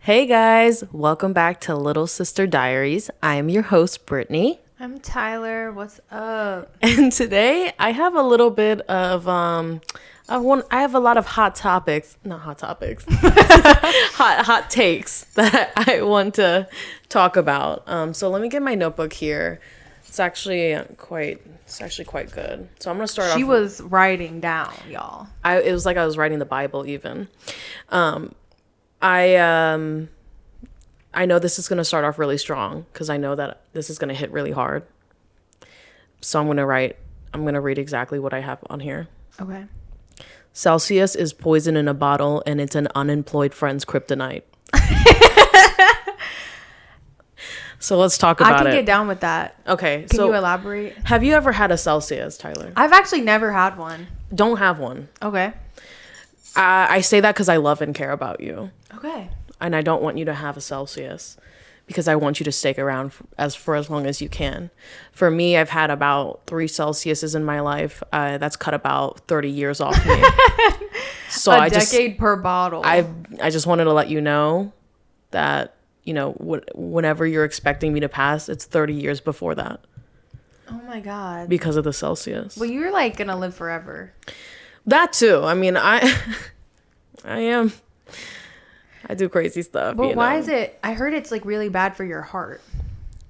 Hey guys, welcome back to Little Sister Diaries. I am your host, Brittany. I'm Tyler. What's up? And today I have a little bit of I have a lot of hot topics, not hot topics, hot takes that I want to talk about. So let me get my notebook here. It's actually quite good. So I'm gonna start off. She was writing down, y'all. It was like I was writing the Bible even. I know this is going to start off really strong because I know that this is going to hit really hard. So I'm going to read exactly what I have on here. Okay. Celsius is poison in a bottle and it's an unemployed friend's kryptonite. So let's talk about it. I can get down with that. Okay. Can you elaborate? Have you ever had a Celsius, Tyler? I've actually never had one. Don't have one. Okay. I say that because I love and care about you. Okay. And I don't want you to have a Celsius because I want you to stick around for as long as you can. For me, I've had about 3 Celsiuses in my life. That's cut about 30 years off me. So a decade per bottle. I just wanted to let you know that, you know, whenever you're expecting me to pass, it's 30 years before that. Oh my God. Because of the Celsius. Well, you're like going to live forever. That too. I mean, I am. I do crazy stuff. But why is it? I heard it's like really bad for your heart.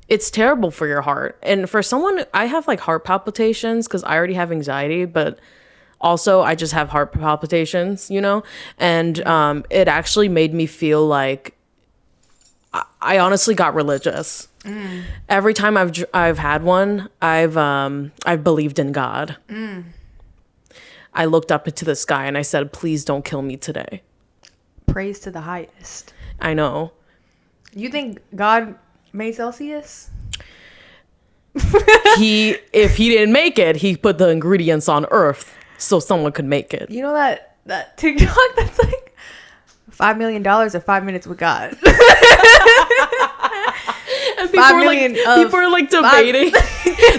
It's terrible for your heart. And for someone, I have like heart palpitations because I already have anxiety, but also I just have heart palpitations, you know? And it actually made me feel like I honestly got religious. Every time I've had one, I've believed in God. I looked up into the sky and I said, please don't kill me today. Praise to the highest. I know. You think God made Celsius? If he didn't make it, he put the ingredients on Earth so someone could make it. You know that TikTok that's like $5 million or 5 minutes with God. And people are like debating.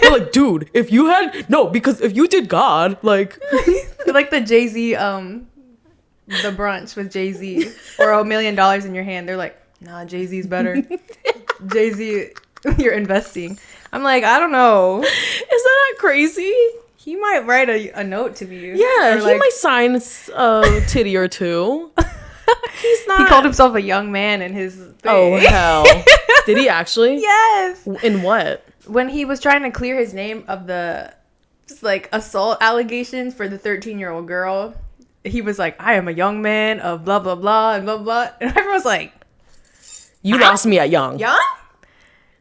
They're like, dude, if you did God, like like the Jay-Z the brunch with Jay-Z or $1 million in your hand. They're like, nah, Jay-Z's better. Jay-Z, you're investing. I'm like, I don't know. Is that not crazy? He might write a note to me. Yeah, he might sign a titty or two. He's not. He called himself a young man in his thing. Oh, hell. Did he actually? Yes. In what? When he was trying to clear his name of the assault allegations for the 13-year-old girl, he was like, I am a young man of blah, blah, blah, and blah, blah. And everyone's like, you lost me at young. Young?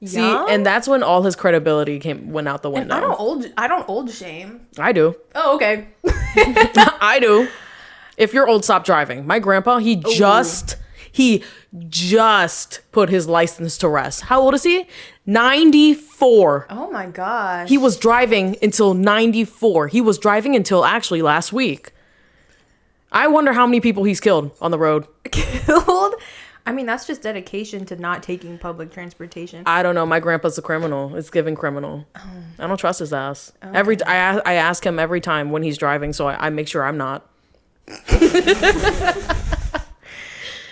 See, and that's when all his credibility went out the window. And I don't old shame. I do. Oh, okay. I do. If you're old, stop driving. My grandpa, he just put his license to rest. How old is he? 94. Oh my gosh. He was driving until 94. He was driving until actually last week. I wonder how many people he's killed on the road. Killed? I mean, that's just dedication to not taking public transportation. I don't know. My grandpa's a criminal. It's giving criminal. I don't trust his ass. Okay. I ask him every time when he's driving, so I make sure I'm not.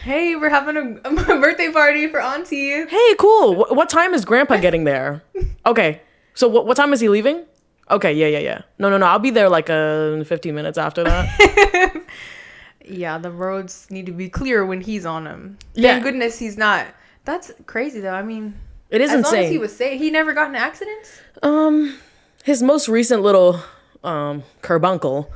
Hey, we're having a birthday party for Auntie. Hey, cool. What time is Grandpa getting there? Okay. So what time is he leaving? Okay, yeah. No. I'll be there like 15 minutes after that. Yeah, the roads need to be clear when he's on them. Yeah. Thank goodness he's not. That's crazy though. I mean, it is insane. As long as he was safe, he never got in accidents. His most recent little carbuncle.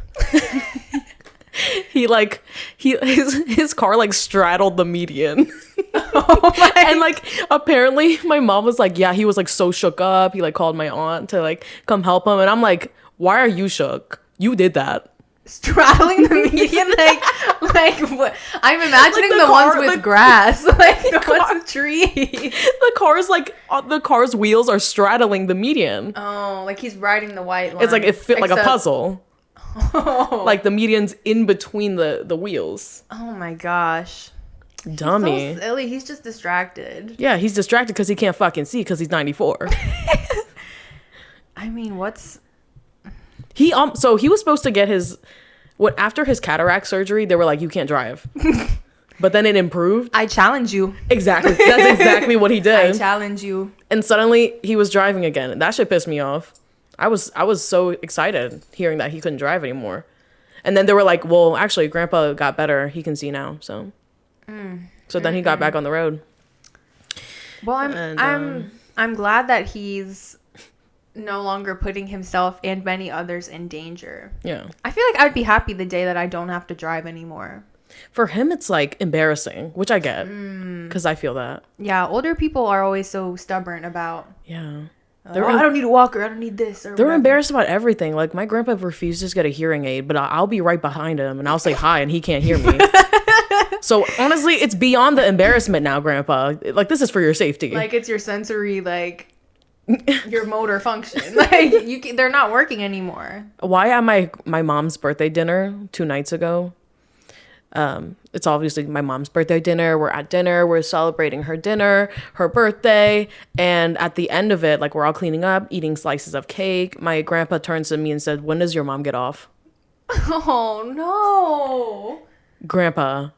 His car like straddled the median. And like apparently my mom was like, yeah, he was like so shook up. He like called my aunt to like come help him, and I'm like, why are you shook? You did that. Straddling the median, like what? I'm imagining like the ones with grass, like the ones with trees. The car's wheels are straddling the median. Oh, like he's riding the white line. It's like it fit like a puzzle. Oh. Like the median's in between the wheels. Oh my gosh. Dummy. He's so silly. He's just distracted. Yeah, he's distracted because he can't fucking see because he's 94. I mean, so he was supposed to get after his cataract surgery, they were like, you can't drive. But then it improved. I challenge you. Exactly. That's exactly what he I did. challenge you. And suddenly he was driving again. That shit pissed me off. I was so excited hearing that he couldn't drive anymore. And then they were like, well, actually, Grandpa got better. He can see now. So then he got back on the road. Well, I'm glad that he's no longer putting himself and many others in danger. Yeah. I feel like I'd be happy the day that I don't have to drive anymore. For him, it's like embarrassing, which I get because I feel that. Yeah, older people are always so stubborn about. Yeah. I don't need a walker. I don't need this. Or They're whatever. embarrassed about everything. Like, my grandpa refuses to get a hearing aid, but I'll be right behind him and I'll say hi and he can't hear me. So honestly, it's beyond the embarrassment now, Grandpa. Like, this is for your safety. Like, it's your sensory, like, your motor function. Like, they're not working anymore. Why at my mom's birthday dinner 2 nights ago? It's obviously my mom's birthday dinner. We're at dinner. We're celebrating her dinner, her birthday. And at the end of it, like, we're all cleaning up, eating slices of cake. My grandpa turns to me and said, when does your mom get off? Oh, no. Grandpa,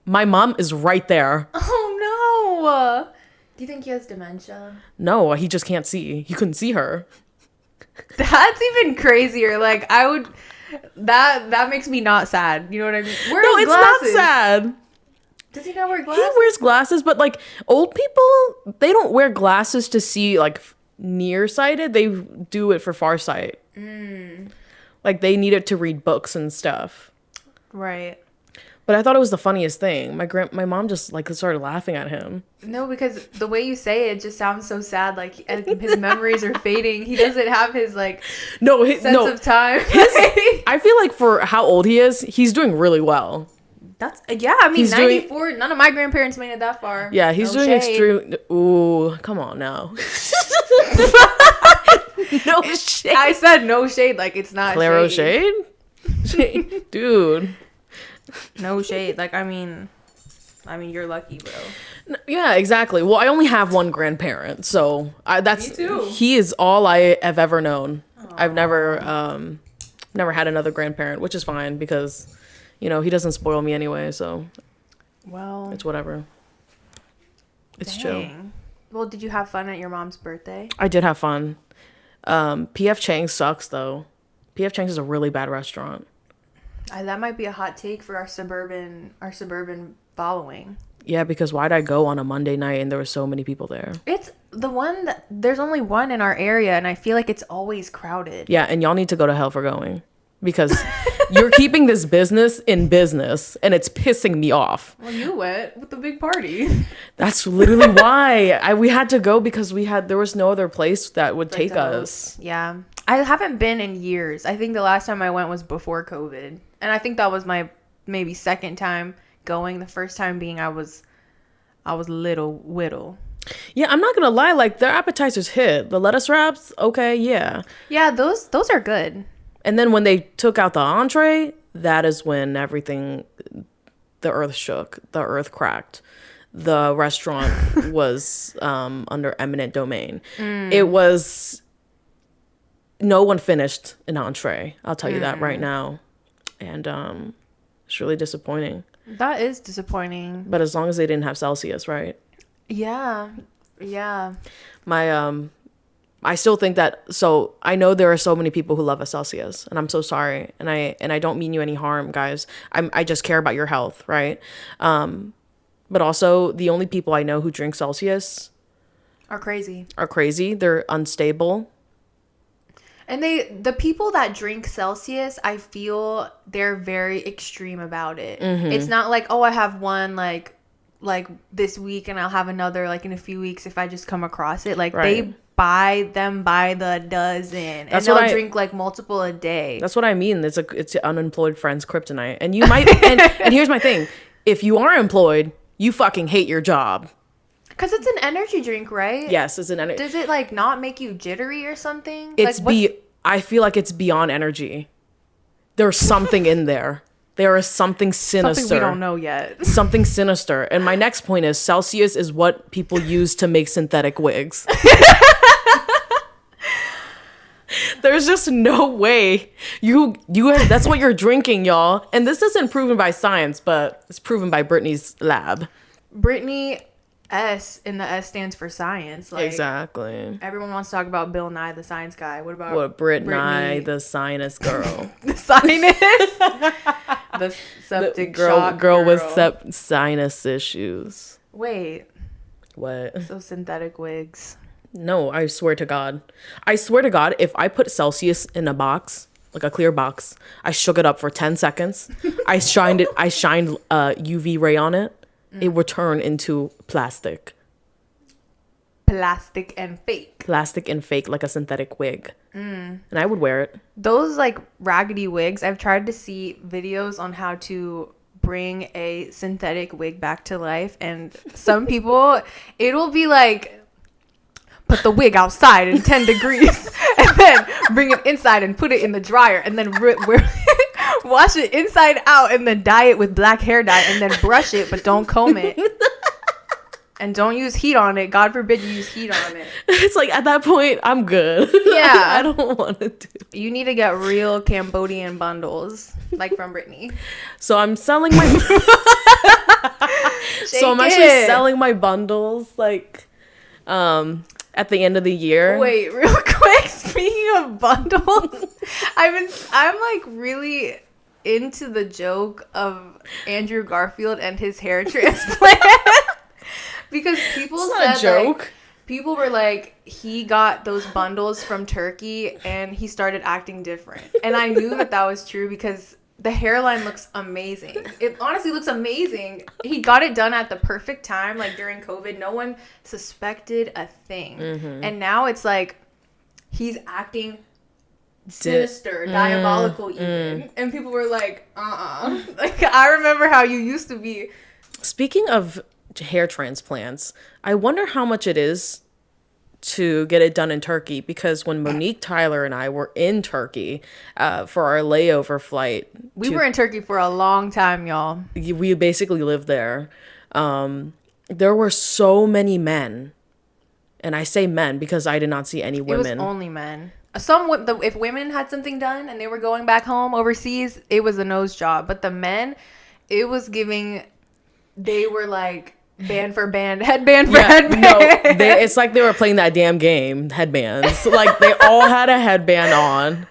my mom is right there. Oh, no. Do you think he has dementia? No, he just can't see. He couldn't see her. That's even crazier. Like, I would... That makes me not sad. You know what I mean? No, it's not sad. Does he not wear glasses? He wears glasses, but like old people, they don't wear glasses to see like nearsighted. They do it for farsight. Like they need it to read books and stuff. Right. But I thought it was the funniest thing. My mom just like started laughing at him. No, because the way you say it just sounds so sad. Like his memories are fading. He doesn't have his like sense of time. I feel like for how old he is, he's doing really well. That's I mean, he's 94. None of my grandparents made it that far. Yeah, he's doing extreme. Ooh, come on now. No shade. I said no shade. Like it's not Claro shade. Shade, dude. No shade. Like I mean, you're lucky, bro. Yeah, exactly. Well, I only have one grandparent, so that's Me too. He is all I have ever known. Aww. I've never had another grandparent, which is fine because, you know, he doesn't spoil me anyway. So, well, it's whatever. It's chill. Well, did you have fun at your mom's birthday? I did have fun. PF Chang's sucks though. PF Chang's is a really bad restaurant. That might be a hot take for our suburban following. Yeah, because why'd I go on a Monday night and there were so many people there? It's the one that there's only one in our area and I feel like it's always crowded. Yeah, and y'all need to go to hell for going because you're keeping this business in business and it's pissing me off. Well, you went with the big party. That's literally why we had to go because there was no other place that would take us. Yeah. I haven't been in years. I think the last time I went was before COVID. And I think that was my maybe second time going. The first time being I was little. Yeah, I'm not gonna lie, like their appetizers hit. The lettuce wraps, okay, yeah. Yeah, those are good. And then when they took out the entree, that is when everything, the earth shook, the earth cracked. The restaurant was under eminent domain. It was, no one finished an entree. I'll tell you that right now. And it's really disappointing. That is disappointing. But as long as they didn't have Celsius, right? Yeah. I still think that, so I know there are so many people who love a Celsius and I'm so sorry. And I don't mean you any harm, guys. I just care about your health, right? But also the only people I know who drink Celsius are crazy. They're unstable. And the people that drink Celsius, I feel they're very extreme about it. Mm-hmm. It's not like, oh, I have one like this week and I'll have another like in a few weeks if I just come across it. Like they buy them by the dozen and they'll drink like multiple a day. That's what I mean. It's unemployed friends kryptonite. And you might and here's my thing. If you are employed, you fucking hate your job. Because it's an energy drink, right? Yes, it's an energy. Does it like not make you jittery or something? I feel like it's beyond energy. There's something in there. There is something sinister. Something we don't know yet. Something sinister. And my next point is Celsius is what people use to make synthetic wigs. There's just no way that's what you're drinking, y'all. And this isn't proven by science, but it's proven by Britney's lab. Brittany S, and the S stands for science. Like, exactly. Everyone wants to talk about Bill Nye, the science guy. What about Brittany, the sinus girl? The sinus? The septic shock girl with sinus issues. Wait. What? So synthetic wigs. No, I swear to God. I swear to God, if I put Celsius in a box, like a clear box, I shook it up for 10 seconds, I shined UV ray on it, it would turn into plastic. Plastic and fake. Plastic and fake, like a synthetic wig. And I would wear it. Those like raggedy wigs, I've tried to see videos on how to bring a synthetic wig back to life, and some people, it'll be like, put the wig outside in 10 degrees and then bring it inside and put it in the dryer and then wash it inside out and then dye it with black hair dye and then brush it, but don't comb it. And don't use heat on it. God forbid you use heat on it. It's like, at that point, I'm good. Yeah. I don't want to do. You need to get real Cambodian bundles, like from Britney. So I'm selling my... So I'm actually selling my bundles, like, at the end of the year. Wait, real quick. Speaking of bundles, I'm like really into the joke of Andrew Garfield and his hair transplant. Because people said, a joke. Like, people were like, he got those bundles from Turkey and he started acting different. And I knew that was true because the hairline looks amazing. It honestly looks amazing. He got it done at the perfect time, like during COVID. No one suspected a thing. Mm-hmm. And now it's like he's acting sinister, diabolical even. And people were like, Like, I remember how you used to be. Speaking of hair transplants, I wonder how much it is to get it done in Turkey, because when Monique Tyler and I were in Turkey for our layover flight, we were in Turkey for a long time, y'all. We basically lived there. There were so many men, and I say men because I did not see any women. It was only men. If women had something done and they were going back home overseas, it was a nose job. But the men, it was giving. They were like band for band, headband for headband. No, it's like they were playing that damn game, headbands. Like they all had a headband on.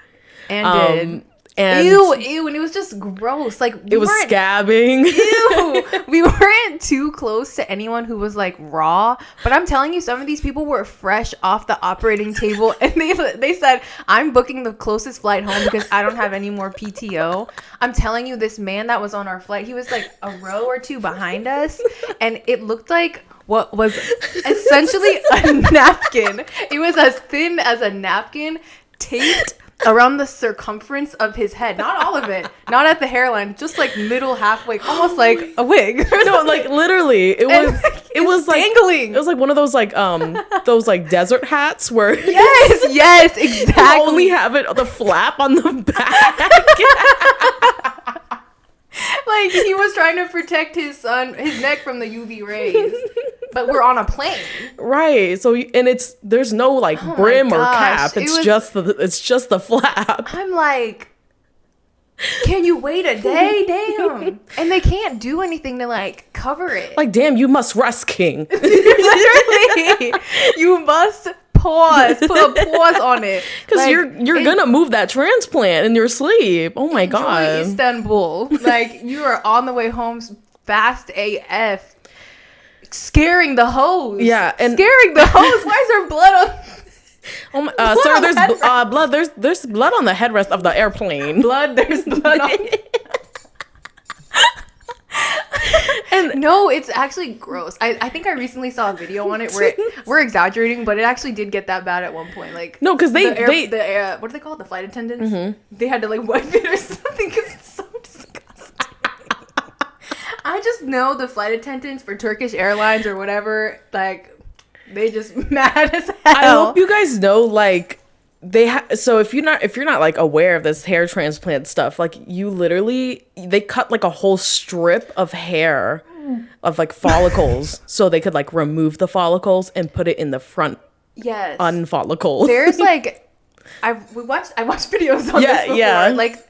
And ew, and it was just gross. Like it was scabbing. Ew, we weren't too close to anyone who was like raw, but I'm telling you, some of these people were fresh off the operating table, and they said, "I'm booking the closest flight home because I don't have any more PTO." I'm telling you, this man that was on our flight, he was like a row or two behind us, and it looked like what was essentially a napkin. It was as thin as a napkin, taped around the circumference of his head. Not all of it. Not at the hairline. Just like middle halfway. Almost like a wig. No, like literally. It was like dangling. It was like one of those like those like desert hats where Yes, exactly. You only have the flap on the back. Like he was trying to protect his neck from the UV rays. But we're on a plane. Right. So there's no like brim or cap. It's just the flap. I'm like, can you wait a day? Damn. And they can't do anything to like cover it. Like, damn, you must rest, king. Literally. You must pause. Put a pause on it. Because like, you're gonna move that transplant in your sleep. Oh my God. Istanbul. Like you are on the way home fast AF. Scaring the hose. Yeah, and scaring the hose. Why is there blood on? Oh my, sir, there's blood. There's blood on the headrest of the airplane. There's blood on. And no, it's actually gross. I think I recently saw a video on it where we're exaggerating, but it actually did get that bad at one point. Like no, because they what do they call it? The flight attendants. Mm-hmm. They had to like wipe it or something because it's so disgusting. I just know the flight attendants for Turkish Airlines or whatever, like, they just mad as hell. I hope you guys know, like, so if you're not like aware of this hair transplant stuff, like they cut like a whole strip of hair of like follicles so they could like remove the follicles and put it in the front unfollicles. There's like I watched videos on this before. Like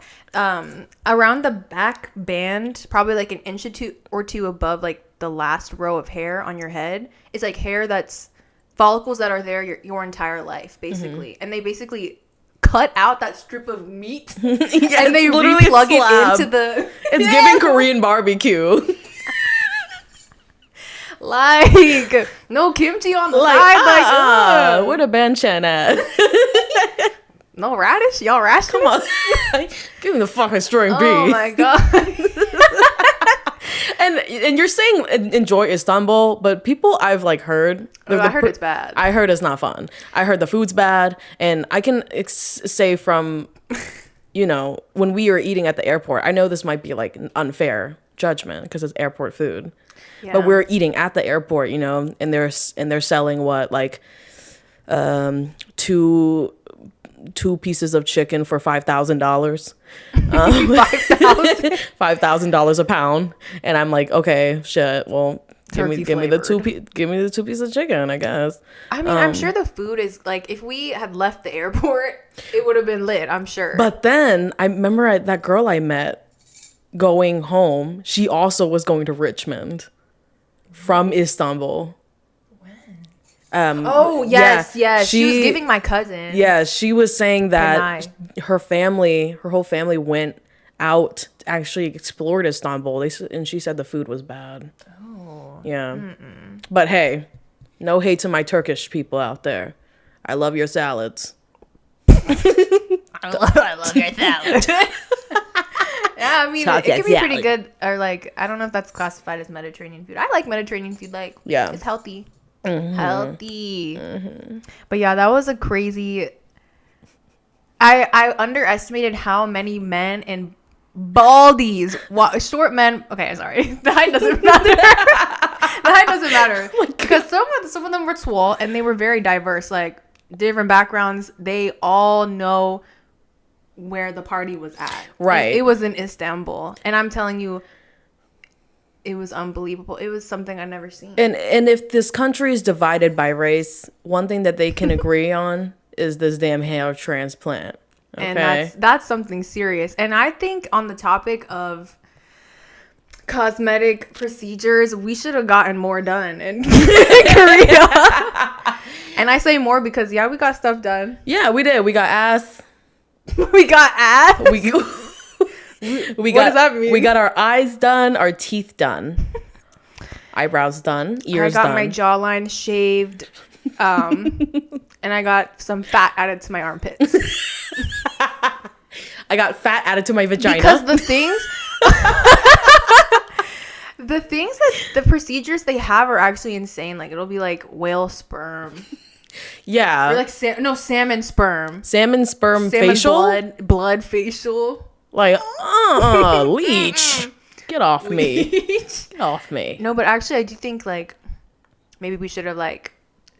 around the back band, probably like an inch or two above like the last row of hair on your head, is like hair that's follicles that are there your entire life, basically. And they basically cut out that strip of meat and they re-plug it into the... It's giving Korean barbecue. Like, no kimchi on the side. Where the banchan at? No radish? Y'all rash? Come on. Give me the fucking string beef. Oh my god. And you're saying enjoy Istanbul, but people I've like heard... I heard it's bad. I heard it's not fun. I heard the food's bad. And I can say from, you know, when we were eating at the airport, I know this might be like an unfair judgment because it's airport food. Yeah. But we're eating at the airport, you know, and they're selling what, like two pieces of chicken for $5,000. $5,000 a pound. And I'm like, okay, shit. Well, give me the two pieces of chicken, I guess. I mean, I'm sure the food is like, if we had left the airport, it would have been lit, I'm sure. But then I remember that girl I met going home, she also was going to Richmond from Istanbul. Oh, yes. She was giving my cousin. Yeah, she was saying that her whole family went out to actually explored Istanbul. And she said the food was bad. Oh. Yeah. Mm-mm. But hey, no hate to my Turkish people out there. I love your salads. I love your salad. Yeah, I mean, it can be pretty good. Or like, I don't know if that's classified as Mediterranean food. I like Mediterranean food. Like, yeah, it's healthy. Mm-hmm. Healthy. Mm-hmm. But yeah, that was a crazy... I underestimated how many men in baldies, short men... Okay, sorry. The height doesn't matter. The height doesn't matter. Because some of them were swole and they were very diverse. Like, different backgrounds. They all know where the party was at. Right. And it was in Istanbul. And I'm telling you... It was unbelievable. It was something I'd never seen. And if this country is divided by race, one thing that they can agree on is this damn hair transplant. Okay? And that's something serious. And I think on the topic of cosmetic procedures, we should have gotten more done in Korea. And I say more because, yeah, we got stuff done. Yeah, we did. We got ass. We got ass? What does that mean? We got our eyes done, our teeth done, eyebrows done, ears done. I got my jawline shaved, and I got some fat added to my armpits. I got fat added to my vagina. Because the procedures they have are actually insane. Like, it'll be like whale sperm. Yeah. Or like salmon sperm. Salmon facial? Blood facial. Like, leech. Get off me. Get off me. No, but actually, I do think, like, maybe we should have, like,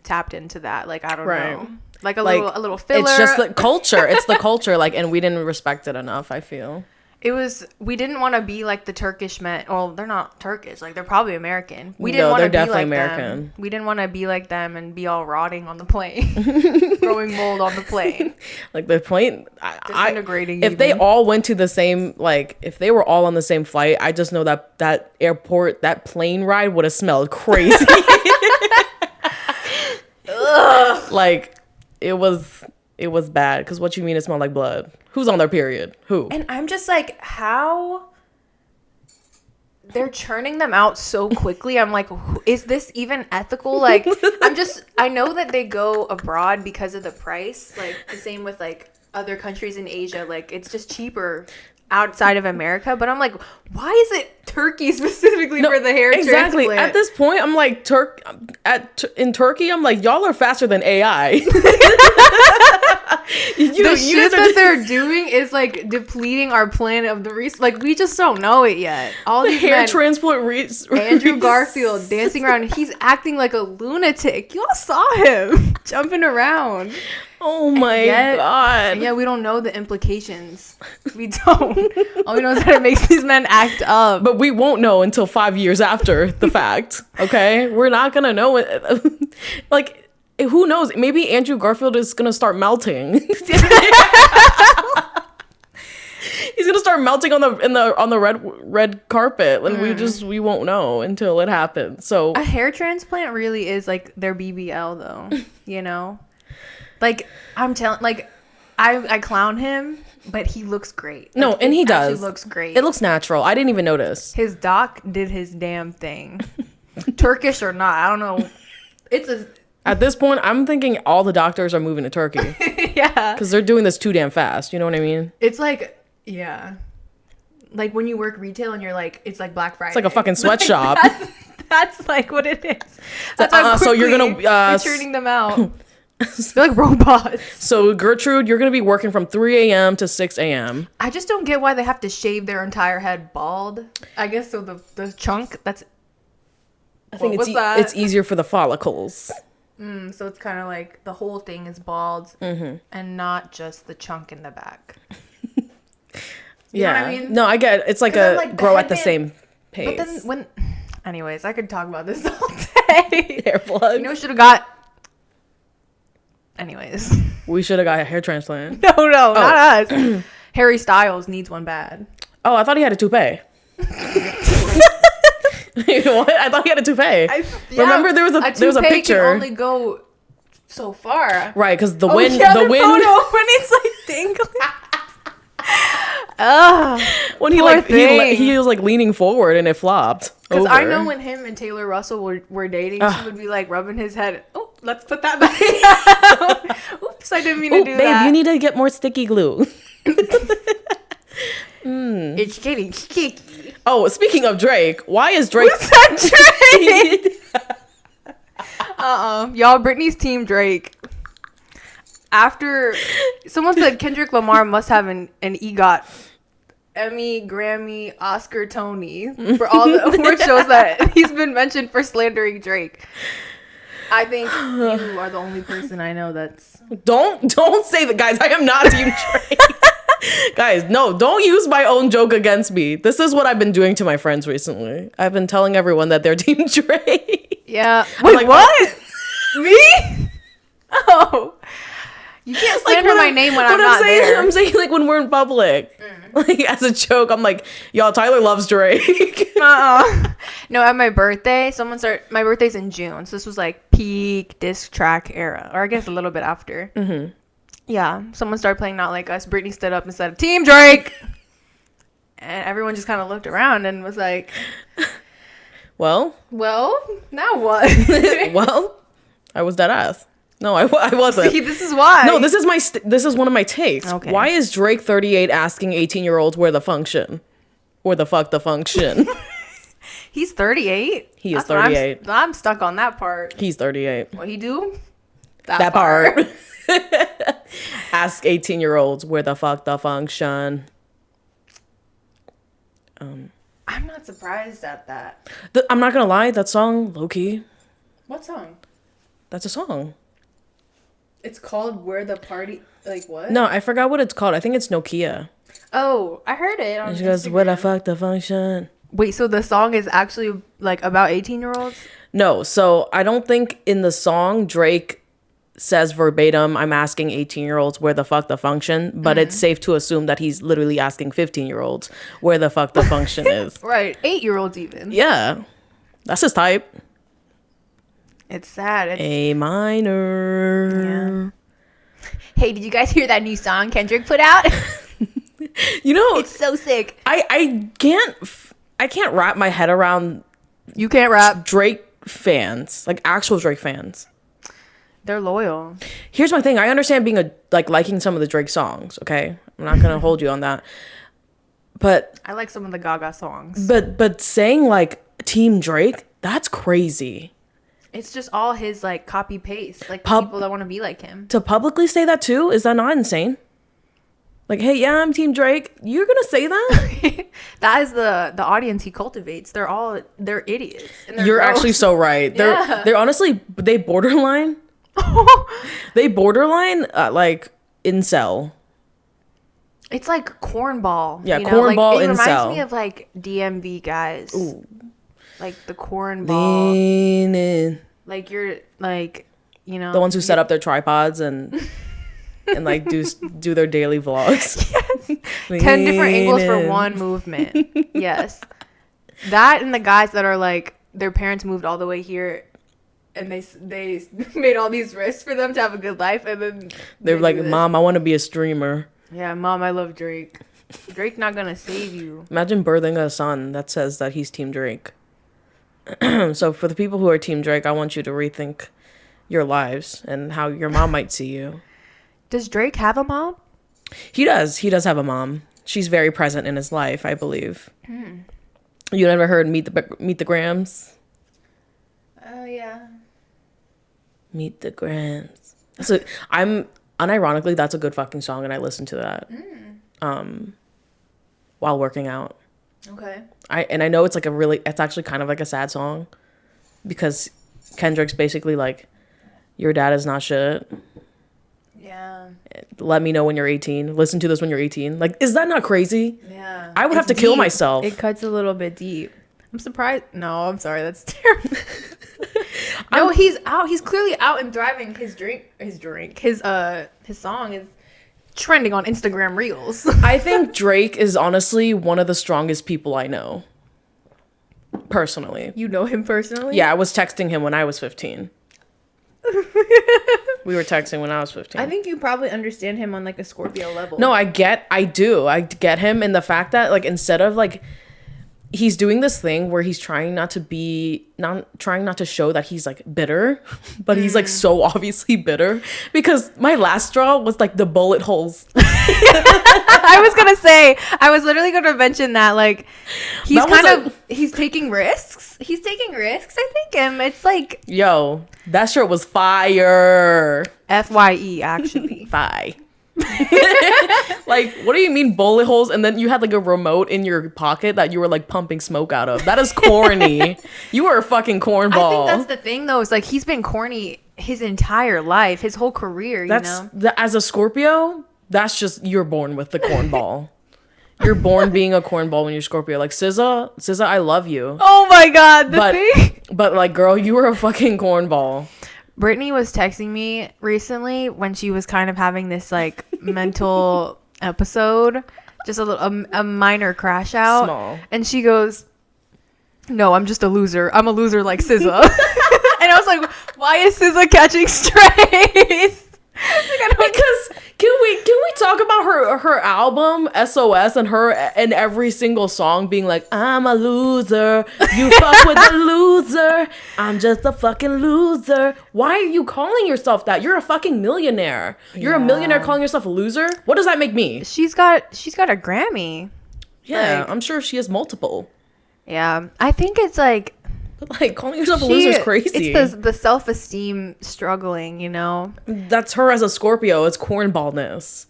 tapped into that. Like, I don't know. Like, a little filler. It's just the culture. It's the culture. Like, and we didn't respect it enough, I feel. We didn't want to be like the Turkish men. Well, they're not Turkish. Like, they're probably American. We didn't want to be like American. Them. We didn't want to be like them and be all rotting on the plane. Growing mold on the plane. Like, the plane... Disintegrating. If they all went to the same... Like, if they were all on the same flight, I just know that airport, that plane ride would have smelled crazy. Ugh. Like, it was bad. Because what you mean it smelled like blood? Who's on their period? Who? And I'm just like, how they're churning them out so quickly. I'm like, is this even ethical? Like, I know that they go abroad because of the price. Like, the same with like other countries in Asia. Like, it's just cheaper outside of America. But I'm like, why is it Turkey specifically for the hair exactly. transplant? At this point, I'm like, in Turkey, I'm like, y'all are faster than AI. The shit that they're doing is like depleting our planet of the resources. Like, we just don't know it yet. All these hair transplant Andrew Garfield dancing around. He's acting like a lunatic. Y'all saw him jumping around. Oh my god. And yeah, we don't know the implications. We don't. All we know is that it makes these men act up. But we won't know until 5 years after the fact. Okay? We're not gonna know it. Like, who knows? Maybe Andrew Garfield is gonna start melting. He's gonna start melting on the red carpet, and we won't know until it happens. So a hair transplant really is like their BBL, though. You know, like I'm telling, like I clown him, but he looks great. No, like, and he does. He looks great. It looks natural. I didn't even notice. His doc did his damn thing. Turkish or not, I don't know. At this point, I'm thinking all the doctors are moving to Turkey. Yeah, because they're doing this too damn fast. You know what I mean? It's like, yeah, like when you work retail and you're like, it's like Black Friday. It's like a fucking sweatshop. That's like what it is. That's how so you're gonna you're turning them out. They're like robots. So Gertrude, you're gonna be working from 3 a.m. to 6 a.m. I just don't get why they have to shave their entire head bald. I guess so the chunk that's. I think it's easier for the follicles. So it's kind of like the whole thing is bald and not just the chunk in the back. You know what I mean? No, I get it. It's like grow at the same pace. But then anyways, I could talk about this all day. Hair plugs. You know, should have got. Anyways, we should have got a hair transplant. No, not us. Harry Styles needs one bad. Oh, I thought he had a toupee. What? I thought he had a toupee. Remember there was a picture. Can only go so far. Right, because the wind. Photo when it's like dangling. When he was like leaning forward and it flopped. Because I know when him and Taylor Russell were dating, she would be like rubbing his head. Oh, let's put that back down. Oops, I didn't mean to do that. Babe, you need to get more sticky glue. It's getting sticky. Oh, speaking of Drake, why is Drake? Who's that Drake? Y'all, Britney's team Drake. After someone said Kendrick Lamar must have an EGOT, Emmy, Grammy, Oscar, Tony for all the award shows that he's been mentioned for slandering Drake. I think you are the only person I know that's. Don't say that, guys. I am not Team Drake. Guys, no, don't use my own joke against me. This is what I've been doing to my friends recently. I've been telling everyone that they're Team Drake. Yeah. Wait, like, what? Me? Oh. You can't slander my name when I'm not there. I'm saying like when we're in public. Like as a joke, I'm like, y'all, Tyler loves Drake. No, at my birthday, my birthday's in June. So this was like peak diss track era. Or I guess a little bit after. Mm-hmm. Yeah, someone started playing Not Like Us. Britney stood up and said, Team Drake! And everyone just kind of looked around and was like... Well, now what? Well, I was dead ass. No, I wasn't. See, this is why. No, this is one of my takes. Okay. Why is Drake 38 asking 18-year-olds where the function? Where the fuck the function? He's 38? He is 38. I'm stuck on that part. He's 38. What he do? That part. Ask 18-year-olds where the fuck the function. I'm not surprised at that. I'm not gonna lie, that song, low-key. What song? That's a song. It's called Where the Party... Like, what? No, I forgot what it's called. I think it's Nokia. Oh, I heard it on Instagram. She goes, where the fuck the function? Wait, so the song is actually, like, about 18-year-olds? No, so I don't think in the song Drake says verbatim, I'm asking 18-year-olds where the fuck the function, but it's safe to assume that he's literally asking 15-year-olds where the fuck the function is. Right, 8-year-olds even. Yeah, that's his type. It's sad. A minor. Yeah. Hey, did you guys hear that new song Kendrick put out? You know, it's so sick. I can't wrap my head around. You can't rap Drake fans, like actual Drake fans. They're loyal. Here's my thing. I understand being liking some of the Drake songs. Okay, I'm not gonna hold you on that. But I like some of the Gaga songs. But saying like Team Drake, that's crazy. It's just all his like copy paste, like people that want to be like him. To publicly say that too, is that not insane? Like, hey, yeah, I'm Team Drake. You're gonna say that? That is the audience he cultivates. They're idiots. And You're gross. Actually so right. They're honestly they borderline. They borderline like incel. It's like cornball. Yeah, cornball like, it incel. It reminds me of like DMV guys. Ooh. Like the cornball. Lean in. Like you're like you know, The ones who set up their tripods and like do their daily vlogs. Yes. 10 different angles for one movement. Yes. That and the guys that are like, their parents moved all the way here and they made all these risks for them to have a good life, and then they're like, Mom, I want to be a streamer. Yeah, Mom, I love Drake. Drake not gonna save you. Imagine birthing a son that says that he's Team Drake. So for the people who are Team Drake, I want you to rethink your lives and how your mom might see you. Does Drake have a mom? He does have a mom. She's very present in his life, I believe. You never heard Meet the Grams? Oh yeah. Meet the Grams. So unironically, that's a good fucking song, and I listen to that while working out. Okay. I know it's like it's actually kind of like a sad song, because Kendrick's basically like, your dad is not shit. Yeah. Let me know when you're 18. Listen to this when you're 18. Like, is that not crazy? Yeah. I would have to kill myself. It cuts a little bit deep. I'm surprised. No, I'm sorry. That's terrible. No, he's out. He's clearly out and thriving. His song is trending on Instagram Reels. I think Drake is honestly one of the strongest people I know. Personally. You know him personally? Yeah, I was texting him when I was 15. We were texting when I was 15. I think you probably understand him on like a Scorpio level. No, I get him in the fact that, like, instead of like, he's doing this thing where he's trying not to show that he's like bitter, but he's like so obviously bitter, because my last straw was like the bullet holes. I was literally gonna mention that, like, he's taking risks. He's taking risks, I think, and it's like, yo, that shirt was fire. FYE, actually. Fire. Like, what do you mean bullet holes? And then you had like a remote in your pocket that you were like pumping smoke out of. That is corny. You were a fucking cornball. I think that's the thing, though. Is like, he's been corny his entire life, his whole career. As a Scorpio, that's just, you're born with the cornball. You're born being a cornball when you're Scorpio. Like, SZA, I love you. Oh my god, but like, girl, you were a fucking cornball. Brittany was texting me recently when she was kind of having this like mental episode, just a minor crash out. Small. And she goes, "No, I'm just a loser. I'm a loser like SZA." And I was like, "Why is SZA catching strays?" Because can we talk about her album SOS and her in every single song being like, I'm a loser, you fuck with a loser, I'm just a fucking loser. Why are you calling yourself that? You're a fucking millionaire. You're a millionaire calling yourself a loser? What does that make me? She's got a Grammy. Yeah, I'm sure she has multiple. Yeah, I think it's like, like, calling yourself a loser is crazy. It's the self-esteem struggling, you know? That's her as a Scorpio. It's cornballness.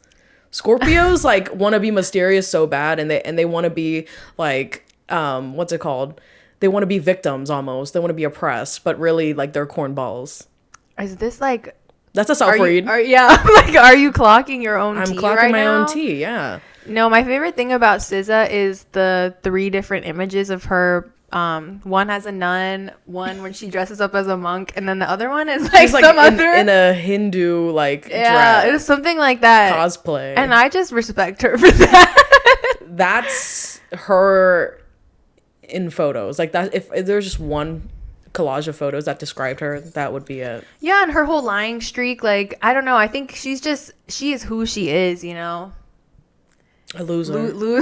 Scorpios like want to be mysterious so bad, and they want to be like, what's it called? They want to be victims almost. They want to be oppressed, but really like they're cornballs. Is this like, that's a self-read? Yeah, like, are you clocking your own tea right now? I'm clocking my own tea, yeah. No, my favorite thing about SZA is the 3 different images of her. One has a nun, one when she dresses up as a monk, and then the other one is like some other in a Hindu like dress. It was something like that, cosplay, and I just respect her for that. That's her in photos like that. If there's just one collage of photos that described her, that would be it. Yeah, and her whole lying streak, like, I don't know, I think she is who she is, you know. A loser.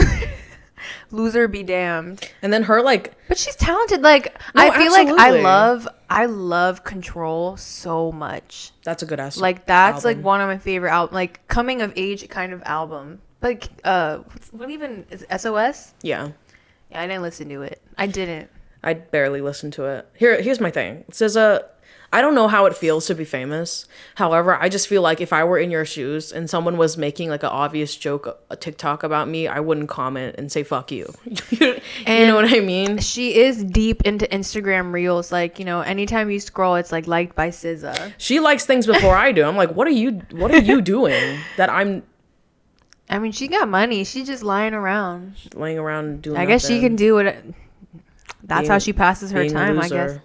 Loser be damned. And then her like, but she's talented. Like, no, I feel absolutely. Like I love Control so much. That's a good ass. Like, that's album. Like one of my favorite album, like coming of age kind of album. Like, what even is it, SOS? Yeah, I didn't listen to it. I didn't. I barely listened to it. Here's my thing. It says I don't know how it feels to be famous. However, I just feel like if I were in your shoes and someone was making like an obvious joke, a TikTok about me, I wouldn't comment and say, fuck you. You know what I mean? She is deep into Instagram Reels. Like, you know, anytime you scroll, it's like liked by SZA. She likes things before I do. I'm like, what are you doing that I'm... I mean, she got money. She's just lying around. Laying around doing I guess she can do it. That's how she passes her time, I guess.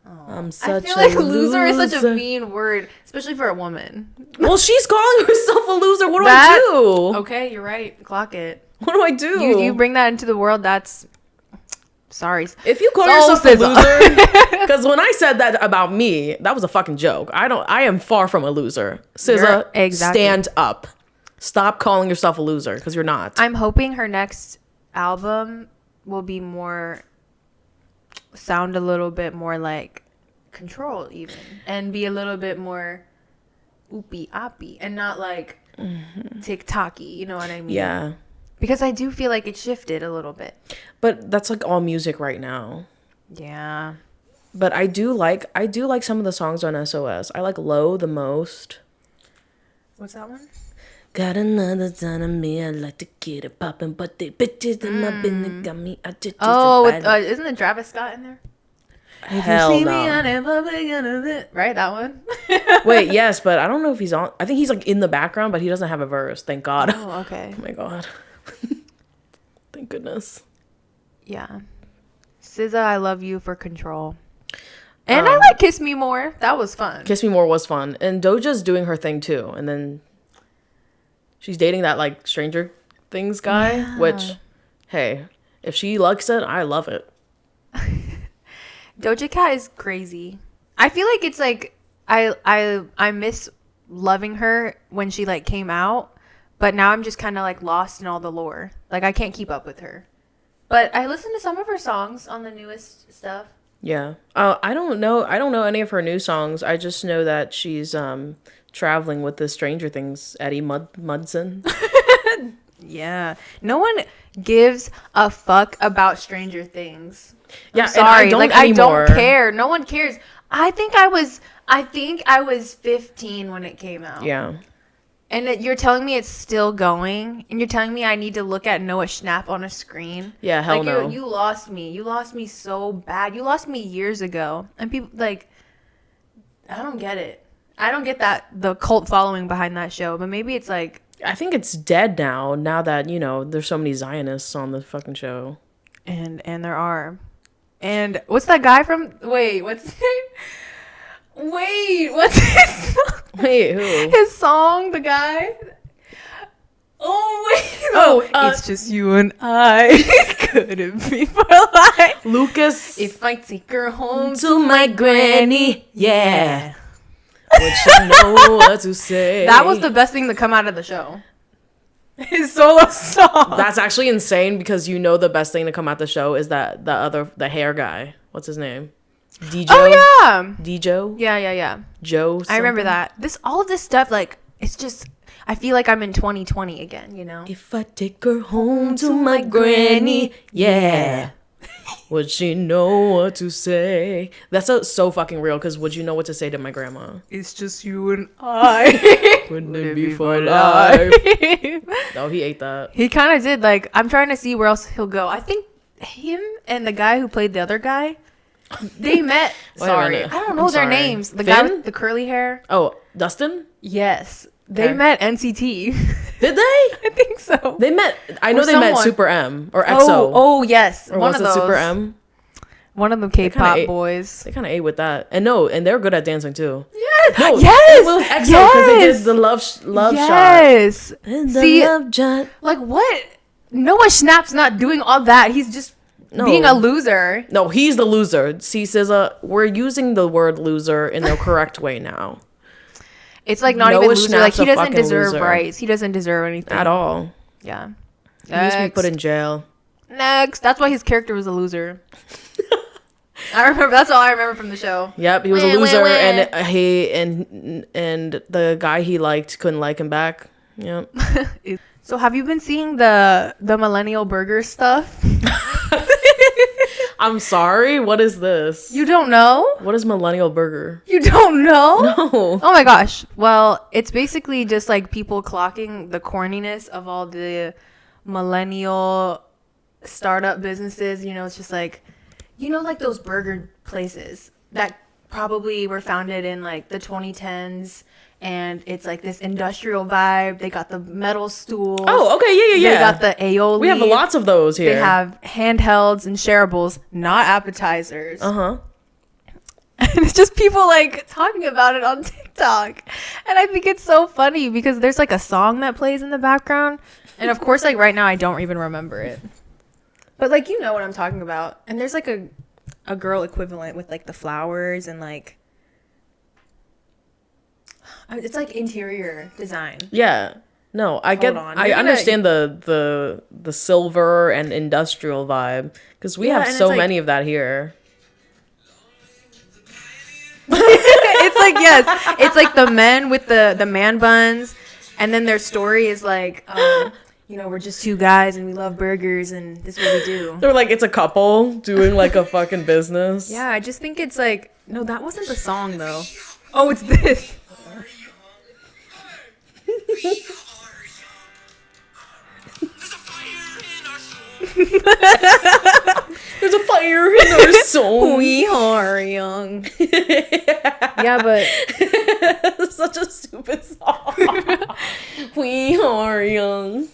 I'm I such feel like a loser is such a loser. mean word, especially for a woman. Well, she's calling herself a loser. What do That- I do? Okay, you're right. Clock it. What do I do? You bring that into the world. That's sorry. If you call So yourself a SZA. loser, because when I said that about me, that was a fucking joke. I am far from a loser. SZA, You're- exactly. stand up. Stop calling yourself a loser, because you're not. I'm hoping her next album will be sound a little bit more like Control even, and be a little bit more oopy oppy and not like TikTok-y, you know what I mean? Yeah. Because I do feel like it shifted a little bit. But that's like all music right now. Yeah. But I do like some of the songs on SOS. I like Low the most. What's that one? Got another son of me, I like to get it poppin', but they bitches in my business got me. I just Isn't it Travis Scott in there? hell See me no. out in public, right, that one. Wait, yes, but I don't know if he's on. I think he's like in the background, but he doesn't have a verse. Thank God. Oh, okay. Oh my God. Thank goodness. Yeah. SZA, I love you for Control. And I like Kiss Me More. That was fun. Kiss Me More was fun, and Doja's doing her thing too, and then she's dating that like Stranger Things guy, which, hey, if she likes it, I love it. Doja Cat is crazy. I feel like it's like I miss loving her when she like came out, but now I'm just kind of like lost in all the lore. Like I can't keep up with her. But I listen to some of her songs on the newest stuff. Yeah. I don't know any of her new songs. I just know that she's traveling with the Stranger Things Eddie Mudson. Yeah. No one gives a fuck about Stranger Things. Yeah, I'm sorry. and I anymore. don't care. No one cares. I think I was 15 when it came out. Yeah. And you're telling me it's still going, and you're telling me I need to look at Noah Schnapp on a screen. Yeah, hell like, no. You lost me. You lost me so bad. You lost me years ago. And people like, I don't get it. I don't get the cult following behind that show. But maybe it's like, I think it's dead now. Now that there's so many Zionists on the fucking show. and there are, and what's that guy from? Wait, what's his name? Wait, what's his song? Wait, who? His song, the guy. Oh wait! It's just you and I. Couldn't be for life. Lucas. If I take her home to my granny, yeah. Would she know what to say? That was the best thing to come out of the show. His solo song. That's actually insane because the best thing to come out the show is that the hair guy. What's his name? Djo. Oh yeah. Djo. Yeah. Joe. I remember something? that. All of this stuff, like, it's just. I feel like I'm in 2020 again. You know. If I take her home to my granny, yeah. Would she know what to say? That's so fucking real. Because would you know what to say to my grandma? It's just you and I. Wouldn't it be for life? No, he ate that. He kind of did. Like, I'm trying to see where else he'll go. I think him and the guy who played the other guy, they met. Wait a Sorry, minute. I don't know I'm their sorry. names. The guy Finn? with the curly hair. Oh, Dustin? Yes, they Okay. met NCT. Did they? I think so. They met. I know Or they met someone. Super M or EXO. Oh yes, or one was of it those. Super M? One of them K-pop ate- boys. They kind of ate with that, and they're good at dancing too. Yes, No, yes, it was EXO because they did the love shot. yes. And the See, love shot. like what? Noah Schnapp's not doing all that. He's just being a loser. No, he's the loser. See, SZA, we're using the word loser in the correct way now. It's like not Noah even loser. Like Schnapp's he a doesn't fucking deserve loser. rights. He doesn't deserve anything At all. Yeah. He needs to be put in jail. Next. That's why his character was a loser. I remember. That's all I remember from the show. Yep, he was a loser, and the guy he liked couldn't like him back. Yep. So have you been seeing the millennial burger stuff? I'm sorry. What is this? You don't know? What is millennial burger? You don't know? No. Oh my gosh. Well, it's basically just like people clocking the corniness of all the millennial startup businesses. It's just like, like those burger places that probably were founded in like the 2010s, and it's like this industrial vibe. They got the metal stools. Oh, okay, yeah. They got the aioli. We have lots of those here. They have handhelds and shareables, not appetizers. Uh-huh. And it's just people like talking about it on TikTok. And I think it's so funny because there's like a song that plays in the background. And of course, like right now, I don't even remember it. But like, you know what I'm talking about. And there's like a girl equivalent with like the flowers and like, it's like interior design. Yeah. No, I get. I understand the silver and industrial vibe because we have so many of that here. It's like, yes, it's like the men with the man buns, and then their story is like, you know, we're just two guys and we love burgers and this is what we do. They're like, it's a couple doing like a fucking business. Yeah, I just think it's like, no, that wasn't the song though. Oh, it's this. There's a fire in our soul. We are young. Yeah, but such a stupid song. We are young.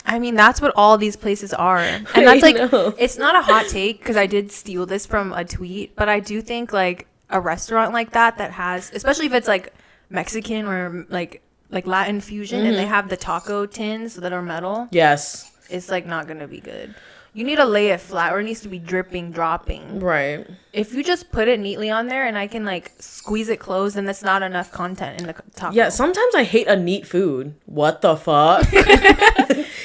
I mean, that's what all these places are. And that's like, it's not a hot take because I did steal this from a tweet, but I do think like a restaurant like that has, especially if it's like Mexican or like Latin fusion, and they have the taco tins that are metal. Yes. It's like not gonna be good. You need to lay it flat, or it needs to be dripping, dropping. Right. If you just put it neatly on there and I can like squeeze it closed, then that's not enough content in the taco. Yeah, sometimes I hate a neat food. What the fuck?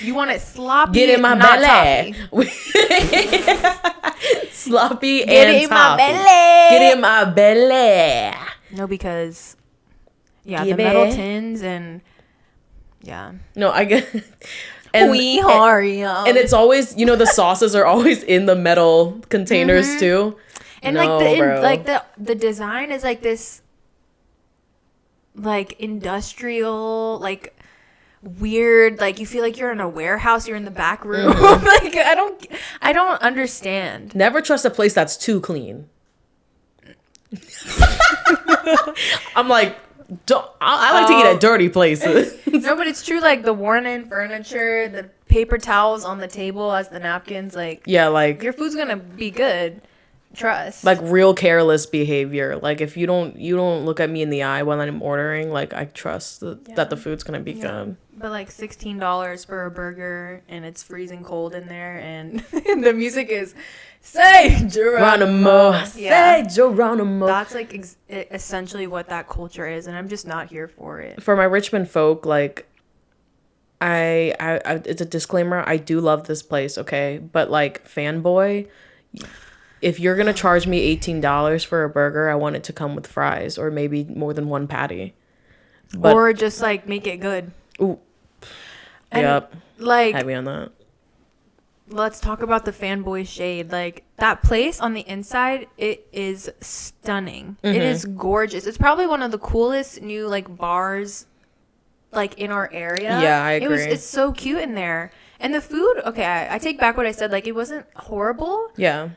You want it sloppy. Get in my belly. Sloppy and toppy. Get in my belly. No, because the metal tins and No, I get. And, we are young. And it's always, you know, the sauces are always in the metal containers too. And the design is like this, like industrial, like weird, like you feel like you're in a warehouse, you're in the back room. Like I don't understand. Never trust a place that's too clean. I'm like, I like to eat at dirty places. No, but it's true. Like the worn-in furniture, the paper towels on the table as the napkins. Like, yeah, like your food's gonna be good. Trust. Like real careless behavior. Like if you don't look at me in the eye while I'm ordering, like I trust that the food's gonna be good. But like $16 for a burger, and it's freezing cold in there, and the music is "Say Geronimo." Yeah. Say Geronimo. That's like essentially what that culture is, and I'm just not here for it. For my Richmond folk, like I it's a disclaimer. I do love this place, okay, but like fanboy, if you're gonna charge me $18 for a burger, I want it to come with fries or maybe more than one patty, or just like make it good. Ooh. And yep. Like, heavy on that. Let's talk about the fanboy shade. Like that place on the inside, it is stunning. Mm-hmm. It is gorgeous. It's probably one of the coolest new like bars like in our area. Yeah, I agree. It's so cute in there. And the food, okay, I take back what I said. Like it wasn't horrible. Yeah.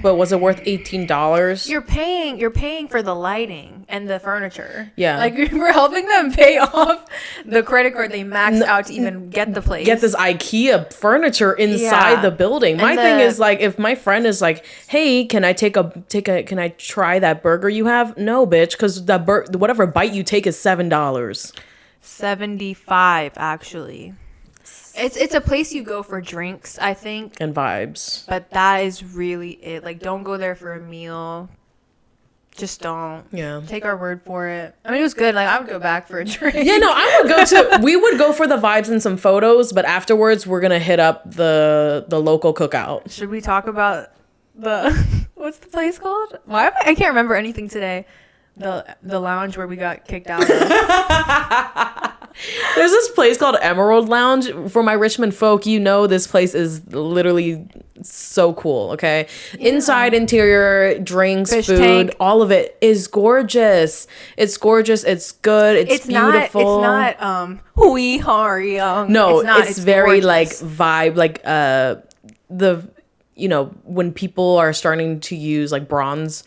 But was it worth $18? You're paying for the lighting and the furniture. Yeah. Like we're helping them pay off the credit card they maxed out to even get the place. Get this IKEA furniture inside the building. My thing is like, if my friend is like, "Hey, can I can I try that burger you have?" No, bitch, because whatever bite you take is $7. 75 actually. It's a place you go for drinks, I think. And vibes. But that is really it. Like, don't go there for a meal. Just don't. Yeah. Take our word for it. I mean, it was good. Like, I would go back for a drink. Yeah, no, we would go for the vibes and some photos, but afterwards we're going to hit up the local cookout. Should we talk about what's the place called? I can't remember anything today. The lounge where we got kicked out of. There's this place called Emerald Lounge. For my Richmond folk, you know this place is literally so cool, okay? Yeah. Inside, interior, drinks, fish food, tank. All of it is gorgeous. It's gorgeous. It's good. It's beautiful. It's not we are young. No, it's very gorgeous. Like vibe, like the when people are starting to use like bronze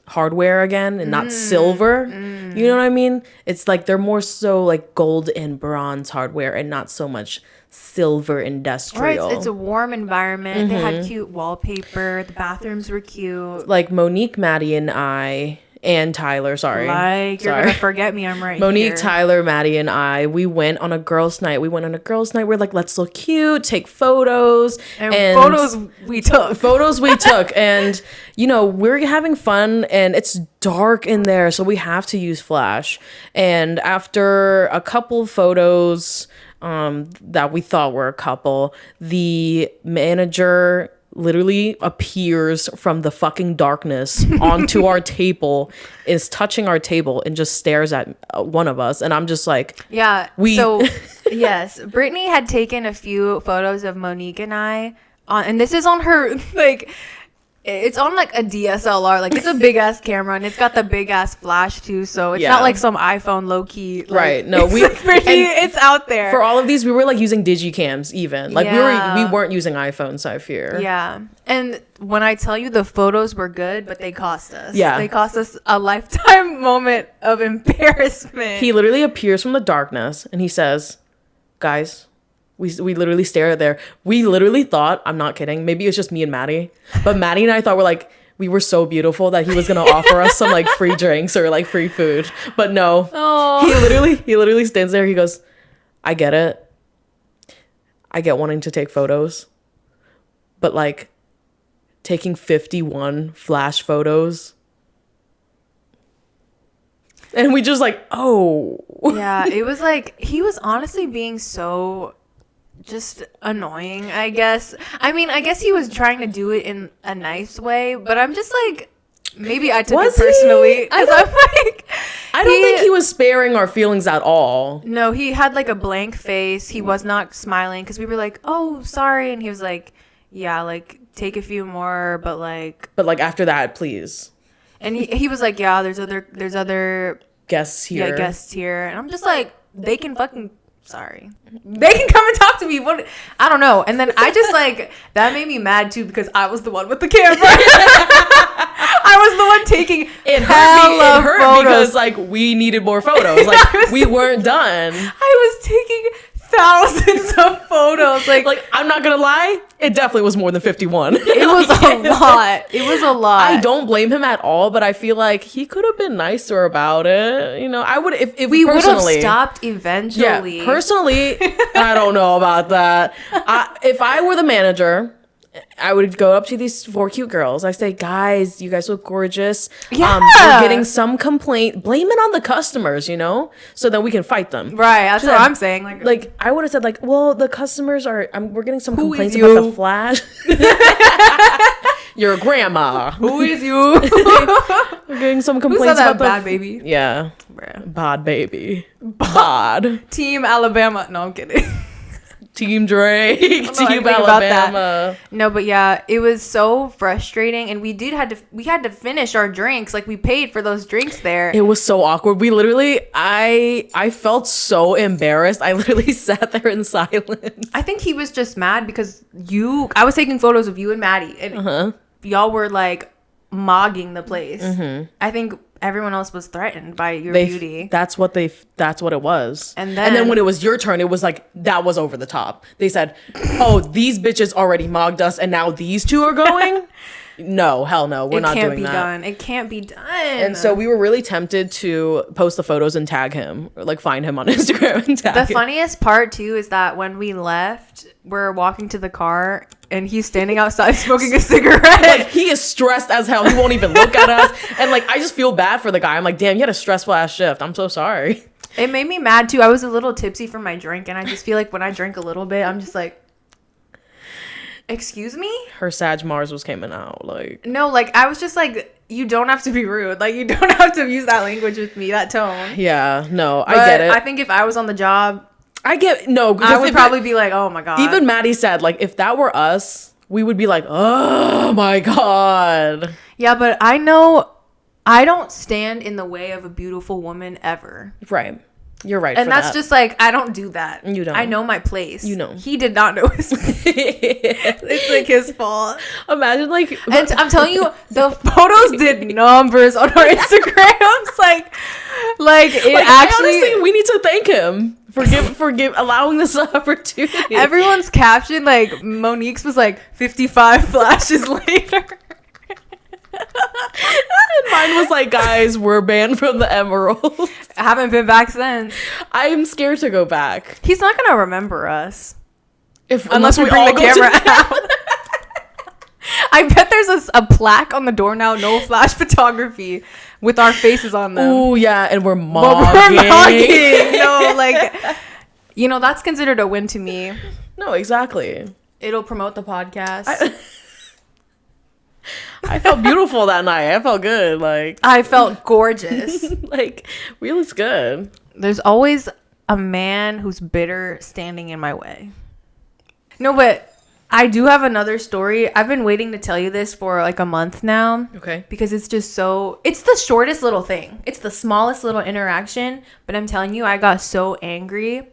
hardware again and not silver. You know what I mean? It's like they're more so like gold and bronze hardware and not so much silver industrial. Right, it's a warm environment. They had cute wallpaper. The bathrooms were cute. Like Monique, Maddie, and I, and Tyler, sorry. Like, you're going to forget me, I'm right Monique, here. Tyler, Maddie, and I, we went on a girls' night. We're like, let's look cute, take photos. And photos we took. Photos we took. And, you know, we're having fun, and it's dark in there, so we have to use flash. And after a couple photos that we thought were a couple, the manager literally appears from the fucking darkness onto our table, is touching our table, and just stares at one of us. And I'm just like, yeah. So yes, Brittany had taken a few photos of Monique and I and this is on her, like, it's on like a DSLR, like it's a big ass camera, and it's got the big ass flash too, so it's not like some iPhone low key, like, right? No, it's out there. For all of these, we were like using digicams, even like we weren't using iPhones, I fear. Yeah. And when I tell you the photos were good, but they cost us. Yeah. They cost us a lifetime moment of embarrassment. He literally appears from the darkness and he says, guys, we literally stare at there. We literally thought, I'm not kidding, maybe it was just me and Maddie, but Maddie and I thought we were so beautiful that he was gonna offer us some like free drinks or like free food. But no. Oh. He literally stands there. He goes, I get it. I get wanting to take photos. But like taking 51 flash photos. And we just like, oh. Yeah, it was like, he was honestly being so just annoying, I guess. I mean, I guess he was trying to do it in a nice way, but I'm just like, maybe I took it personally. Because I'm like, I don't think he was sparing our feelings at all. No, he had like a blank face. He was not smiling because we were like, oh, sorry. And he was like, yeah, like take a few more, but like after that, please. And he was like, yeah, there's other guests here. Yeah, guests here. And I'm just like, they can fucking, sorry, they can come and talk to me. What, I don't know. And then I just like, that made me mad too because I was the one with the camera. I was the one taking it hurt because like we needed more photos. Like we weren't done. I was taking thousands of photos. Like I'm not gonna lie, it definitely was more than 51. It was a lot. It was a lot. I don't blame him at all, but I feel like he could have been nicer about it. You know, I would if we would have stopped eventually. Yeah, personally, I don't know about that. If I were the manager, I would go up to these 4 cute girls. I say, guys, you guys look gorgeous. Yeah. We're getting some complaint. Blame it on the customers, you know? So then we can fight them. Right. That's what I'm saying. Like I would have said, like, well, the customers are, we're getting some complaints about the flash. Your grandma. Who is you? We're getting some complaints about the bad baby. Yeah. Bruh. Bad baby. Bad. Team Alabama. No, I'm kidding. Team Drake, Team Alabama. No, but yeah, it was so frustrating, and we had to finish our drinks. Like we paid for those drinks there. It was so awkward. We literally, I felt so embarrassed. I literally sat there in silence. I think he was just mad because I was taking photos of you and Maddie, and y'all were like mogging the place. I think everyone else was threatened by your beauty. That's what it was. And then when it was your turn, it was like, that was over the top. They said, oh, these bitches already mogged us and now these two are going? No, hell no. We're not doing that. It can't be done. And so we were really tempted to post the photos and tag him, or like find him on Instagram and tag him. The funniest part too is that when we left, we're walking to the car and he's standing outside smoking a cigarette. Like he is stressed as hell. He won't even look at us. And like I just feel bad for the guy. I'm like, damn, you had a stressful ass shift. I'm so sorry. It made me mad too. I was a little tipsy from my drink, and I just feel like when I drink a little bit, I'm just like, excuse me? Her Sag Mars was coming out. Like, no, like I was just like, you don't have to be rude. Like you don't have to use that language with me, that tone. Yeah, no, but I get it. I think if I was on the job, I would probably be like, oh my God. Even Maddie said, like, if that were us, we would be like, oh my God. Yeah, but I know I don't stand in the way of a beautiful woman ever. Right. You're right. And that's just like, I don't do that. You don't. I know my place. You know. He did not know his place. It's like his fault. Imagine like, and I'm telling you, the photos did numbers on our Instagrams. like it actually. Honestly, we need to thank him for allowing this opportunity. Everyone's caption, like Monique's was like 55 flashes later. And mine was like, guys, we're banned from the Emerald. I haven't been back since. I'm scared to go back. He's not gonna remember us Unless we bring the camera out. I bet there's a plaque on the door now, no flash photography, with our faces on them. Oh yeah, and we're mogging. mogging. No, like, that's considered a win to me. No, exactly. It'll promote the podcast. I felt beautiful that night. I felt good. Like, I felt gorgeous. Like, we looked good. There's always a man who's bitter standing in my way. No, but I do have another story. I've been waiting to tell you this for like a month now. Okay. Because it's just it's the shortest little thing. It's the smallest little interaction. But I'm telling you, I got so angry.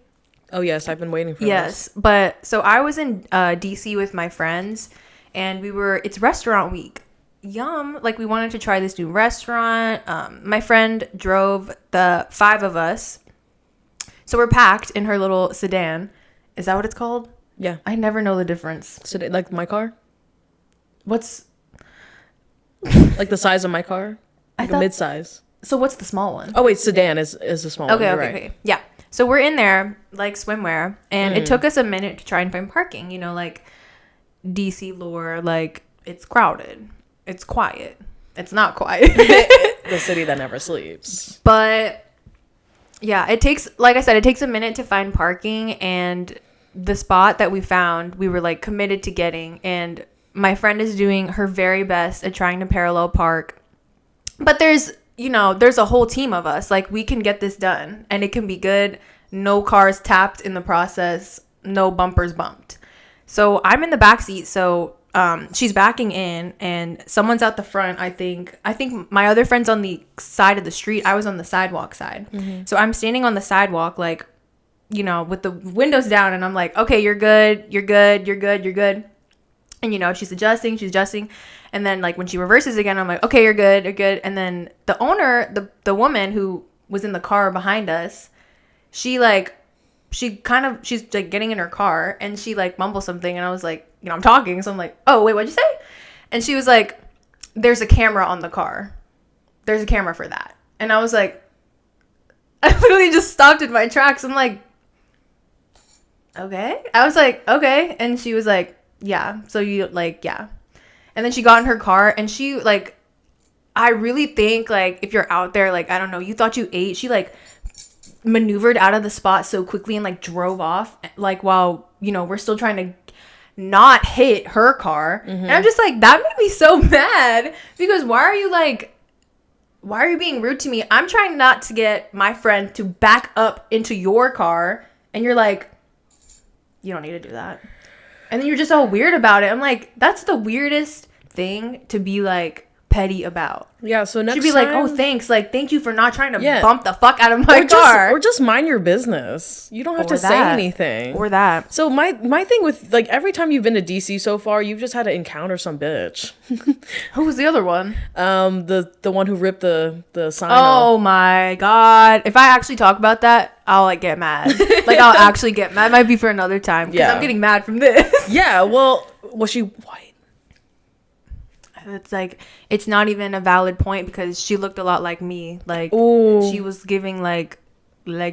Oh, yes. I've been waiting for this. Yes. But so I was in DC with my friends. And it's restaurant week. Yum. Like, we wanted to try this new restaurant. My friend drove the 5 of us. So we're packed in her little sedan. Is that what it's called? Yeah. I never know the difference. Sedan, like my car? What's... Like the size of my car? Like a mid-size. So what's the small one? Oh, wait. Sedan is a small one. Okay. Yeah. So we're in there, like swimwear. And it took us a minute to try and find parking. Like... DC lore, like, it's crowded, it's quiet, it's not quiet. The city that never sleeps. But yeah, it takes a minute to find parking. And the spot that we found, we were like committed to getting, and my friend is doing her very best at trying to parallel park, but there's a whole team of us. Like, we can get this done and it can be good. No cars tapped in the process, no bumpers bumped. So I'm in the back seat. So she's backing in, and someone's out the front. I think my other friend's on the side of the street. I was on the sidewalk side. Mm-hmm. So I'm standing on the sidewalk, like, with the windows down, and I'm like, okay, you're good. And she's adjusting. And then, like, when she reverses again, I'm like, okay, you're good. And then the owner, the woman who was in the car behind us, she's like getting in her car, and she like mumbles something, and I was like, I'm talking, so I'm like, oh wait, what'd you say? And she was like, there's a camera on the car, there's a camera for that. And I was like, I literally just stopped in my tracks. I'm like, okay. I was like, okay. And she was like, yeah, so you like, yeah. And then she got in her car, and she like, I really think, like, if you're out there, like, I don't know, you thought you ate, she like maneuvered out of the spot so quickly and like drove off, like, while we're still trying to not hit her car. Mm-hmm. And I'm just like, that made me so mad, because why are you being rude to me? I'm trying not to get my friend to back up into your car, and you're like, you don't need to do that. And then you're just all weird about it. I'm like, that's the weirdest thing to be like petty about. Yeah, so next she'd be time, like, oh, thanks, like, thank you for not trying to bump the fuck out of my car, or just mind your business. You don't have to say anything or that. So my thing with, like, every time you've been to DC so far, you've just had to encounter some bitch. Who was the other one? The one who ripped the sign off. Oh my god, if I actually talk about that, I'll like get mad. Like, I'll actually get mad. Might be for another time, because I'm getting mad from this. Yeah, well, was she white? It's like, it's not even a valid point, because she looked a lot like me. Like, ooh, she was giving like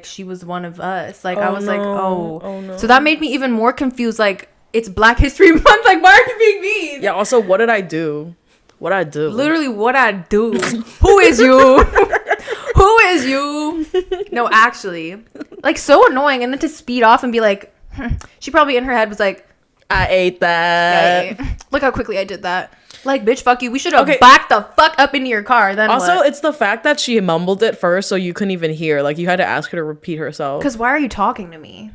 she was one of us. Like, I was no. like, oh no. So that made me even more confused. Like, it's Black History Month. Like, why are you being mean? Yeah, also, what did I do? Literally, what I do. Who is you? Who is you? No, actually, like, so annoying. And then to speed off and be like, she probably in her head was like, I ate that. Yeah. Look how quickly I did that. Like, bitch, fuck you. We should have backed the fuck up into your car. Then also, what? It's the fact that she mumbled it first, so you couldn't even hear. Like, you had to ask her to repeat herself. Because why are you talking to me?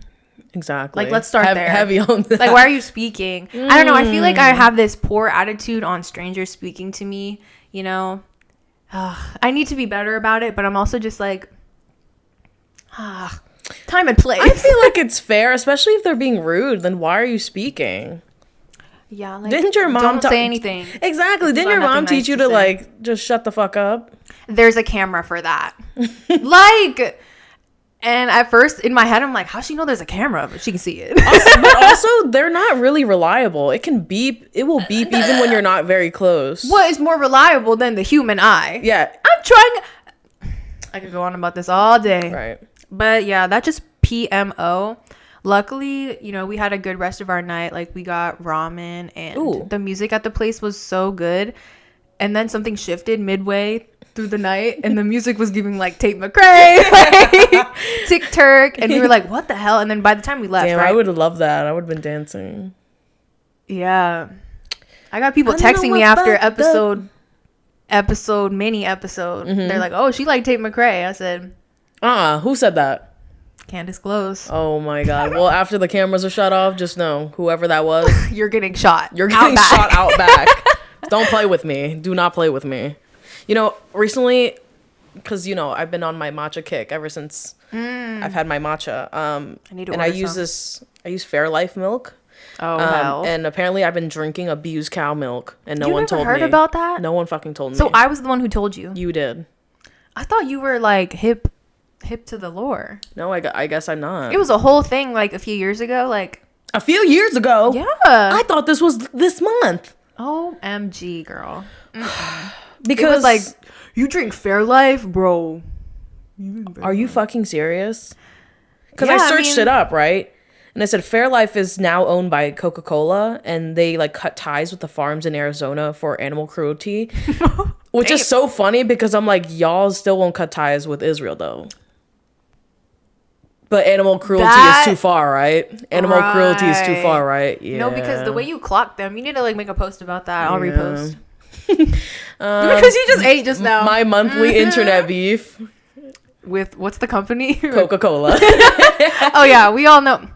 Exactly. Like, let's start there. Heavy on that. Like, why are you speaking? I don't know. I feel like I have this poor attitude on strangers speaking to me, I need to be better about it, but I'm also just like, Time and place. I feel like it's fair, especially if they're being rude. Then why are you speaking? Yeah, like, Didn't your mom don't say anything? Exactly. Didn't your mom teach you to like just shut the fuck up? There's a camera for that. Like, and at first in my head, I'm like, how she know there's a camera, but she can see it. But also, they're not really reliable. It can beep. It will beep even when you're not very close. What is more reliable than the human eye? Yeah. I'm trying. I could go on about this all day. Right. But yeah, that just PMO. Luckily, you know, we had a good rest of our night. Like, we got ramen, and the music at the place was so good. And then something shifted midway through the night, and the music was giving like Tate McRae, like Tick Turk, and we were like, what the hell? And then by the time we left, damn, right? I would have loved that. I would have been dancing. Yeah. I got people texting me after mini episode. They're like, oh, she liked Tate McRae. I said, who said that? Can't disclose. Oh my god. Well, after the cameras are shut off, just know whoever that was, you're getting shot. You're getting shot out back. Don't play with me. Do not play with me. You know, recently, because, you know, I've been on my matcha kick ever since I've had my matcha. I use Fairlife milk. Oh, hell. And apparently I've been drinking abused cow milk, and no one told me. You never heard about that? No one fucking told me. So I was the one who told you. You did. I thought you were like hip to the lore. No, I guess I'm not. It was a whole thing like a few years ago. Like a few years ago? Yeah. I thought this was this month. OMG, girl. Because it was like, you drink Fairlife, bro. Are you fucking serious? Because I searched it up, right? And I said Fairlife is now owned by Coca-Cola, and they like cut ties with the farms in Arizona for animal cruelty, which is so funny because I'm like, y'all still won't cut ties with Israel though. But animal cruelty is too far, right? Animal cruelty is too far, right? Yeah. No, because the way you clock them, you need to like make a post about that. I'll repost. Because you just ate just now. My monthly internet beef with what's the company? Coca-Cola. Oh yeah, we all know.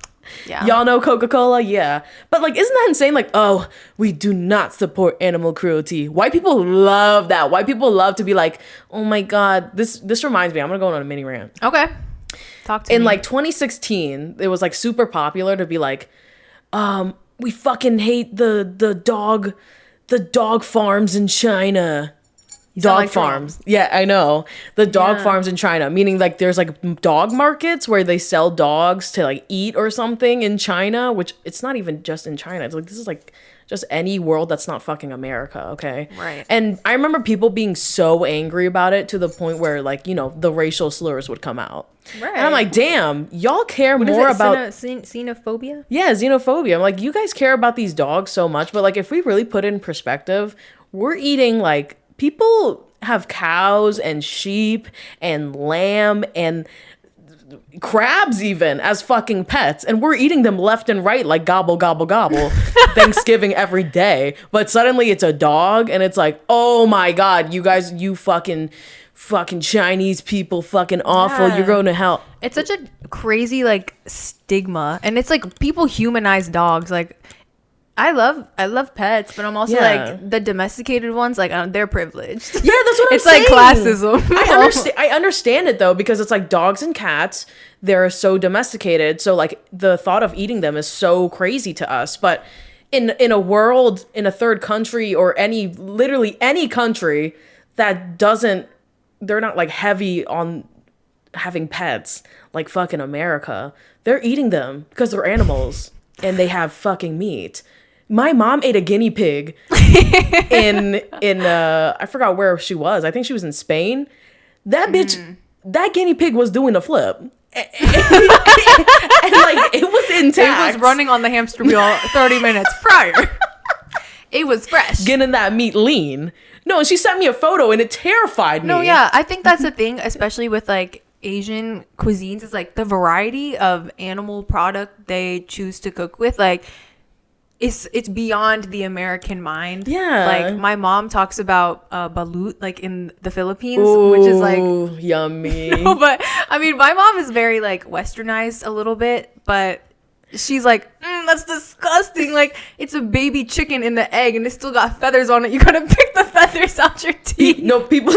Yeah. Y'all know Coca-Cola? Yeah. But like, isn't that insane? Like, oh, we do not support animal cruelty. White people love that. White people love to be like, oh my God, this reminds me. I'm going to go on a mini rant. Okay. Talk to me. In like 2016, it was like super popular to be like, we fucking hate the dog farms in China. Dog farms. Trump. Yeah, I know. The dog farms in China, meaning like there's like dog markets where they sell dogs to like eat or something in China, which it's not even just in China. It's like, this is like just any world that's not fucking America, okay? Right. And I remember people being so angry about it to the point where like, you know, the racial slurs would come out. Right. And I'm like, damn, y'all care more about xenophobia? Yeah, xenophobia. I'm like, you guys care about these dogs so much, but like if we really put it in perspective, we're eating like people have cows and sheep and lamb and crabs even as fucking pets, and we're eating them left and right like gobble gobble gobble Thanksgiving every day. But suddenly it's a dog, and it's like, oh my God, you guys, you fucking Chinese people, fucking awful. You're going to hell. It's such a crazy like stigma, and it's like people humanize dogs. Like I love pets, but I'm also like the domesticated ones, like they're privileged. Yeah, that's what I'm saying. It's like classism. I understand it though, because it's like dogs and cats, they're so domesticated. So like the thought of eating them is so crazy to us. But in a world, in a third country, or literally any country that they're not like heavy on having pets, like fucking America, they're eating them because they're animals and they have fucking meat. My mom ate a guinea pig in I forgot where she was. I think she was in Spain. That bitch, that guinea pig was doing a flip. And like it was intact. It was running on the hamster wheel 30 minutes prior. It was fresh. Getting that meat lean. No, and she sent me a photo and it terrified me. No, yeah. I think that's the thing, especially with like Asian cuisines, is like the variety of animal product they choose to cook with. Like it's beyond the American mind. Yeah. Like my mom talks about balut like in the Philippines. Ooh, which is like yummy. No, but I mean my mom is very like westernized a little bit, but she's like, that's disgusting. Like it's a baby chicken in the egg and it still got feathers on it. You gotta pick the feathers out your teeth. No, people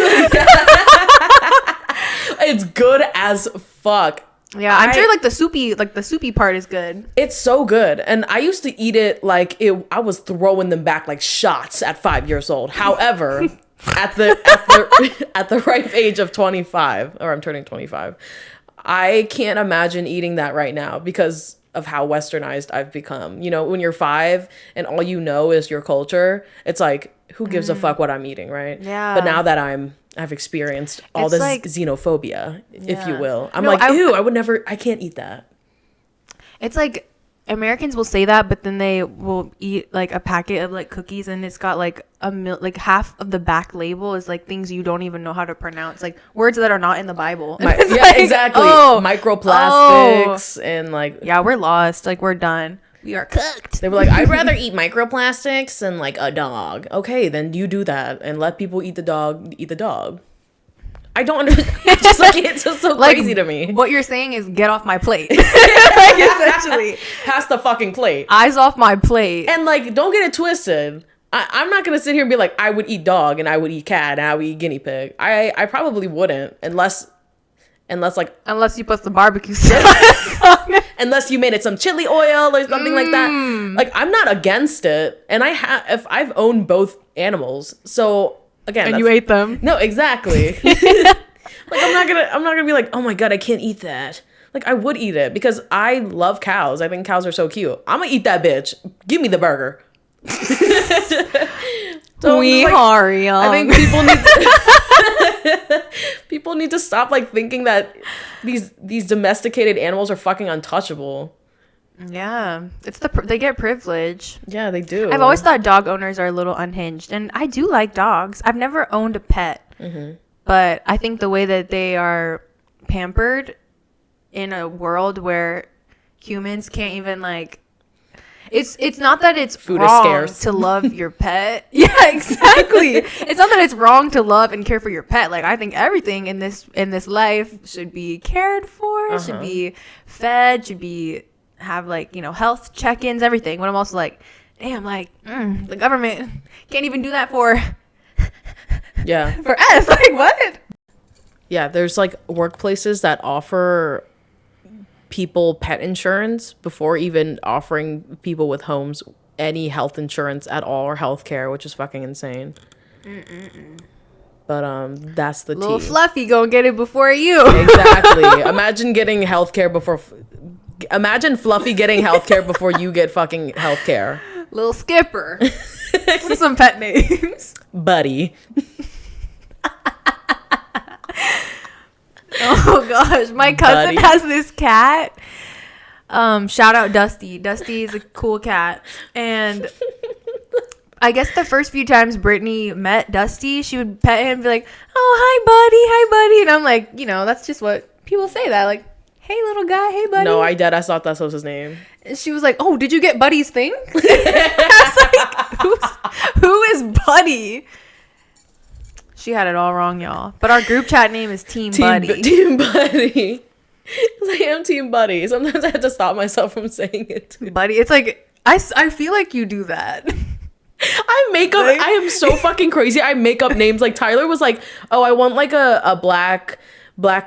it's good as fuck. Yeah, I'm sure like the soupy part is good. It's so good. And I used to eat it like I was throwing them back like shots at 5 years old. However, at the ripe age of 25, or I'm turning 25, I can't imagine eating that right now because of how westernized I've become. You know, when you're 5 and all you know is your culture, it's like, who gives a fuck what I'm eating, right? Yeah. But now that I've experienced all this like, xenophobia, if you will. I'm ew, I can't eat that. It's like Americans will say that, but then they will eat like a packet of like cookies and it's got like like half of the back label is like things you don't even know how to pronounce, like words that are not in the Bible. Yeah, like, exactly. Microplastics and like. Yeah, we're lost. Like we're done. We are cooked. They were like, I'd rather eat microplastics than like a dog. Okay, then you do that and let people eat the dog. Eat the dog. I don't understand. It's just so like, crazy to me. What you're saying is get off my plate. Like, essentially, pass the fucking plate. Eyes off my plate. And like, don't get it twisted. I'm not gonna sit here and be like, I would eat dog and I would eat cat and I would eat guinea pig. I probably wouldn't unless you put some barbecue sauce on it. Unless you made it some chili oil or something like that. Like, I'm not against it. And if I've owned both animals. So again, and you ate them. No, exactly. Like, I'm not gonna be like, oh my God, I can't eat that. Like, I would eat it because I love cows. I think cows are so cute. I'm gonna eat that bitch. Give me the burger. So I think people need to stop like thinking that these domesticated animals are fucking untouchable. Yeah, they get privilege. Yeah, they do. I've always thought dog owners are a little unhinged, and I do like dogs. I've never owned a pet, but I think the way that they are pampered in a world where humans can't even like. It's not that it's food wrong is scarce to love your pet. Yeah, exactly. It's not that it's wrong to love and care for your pet. Like, I think everything in this life should be cared for, should be fed, should be have like, you know, health check-ins, everything. But I'm also like, damn, like the government can't even do that for for us. Like, what? Yeah, there's like workplaces that offer people pet insurance before even offering people with homes any health insurance at all or health care, which is fucking insane. But that's the little tea. Fluffy gonna get it before you. Exactly. Imagine Fluffy getting healthcare before you get fucking healthcare. Little Skipper. What are some pet names? Buddy. Oh gosh, my cousin has this cat. Shout out Dusty. Dusty is a cool cat, and I guess the first few times Brittany met Dusty, she would pet him and be like, "Oh, hi buddy," and I'm like, you know, that's just what people say. That like, "Hey little guy, hey buddy." No, I thought that was his name. And she was like, "Oh, did you get Buddy's thing?" I was like, who is Buddy? She had it all wrong, y'all. But our group chat name is Team Buddy. Team Buddy. I am Team Buddy. Sometimes I have to stop myself from saying it too. Buddy. It's like, I feel like you do that. I am so fucking crazy. I make up names. Like, Tyler was like, oh, I want like a black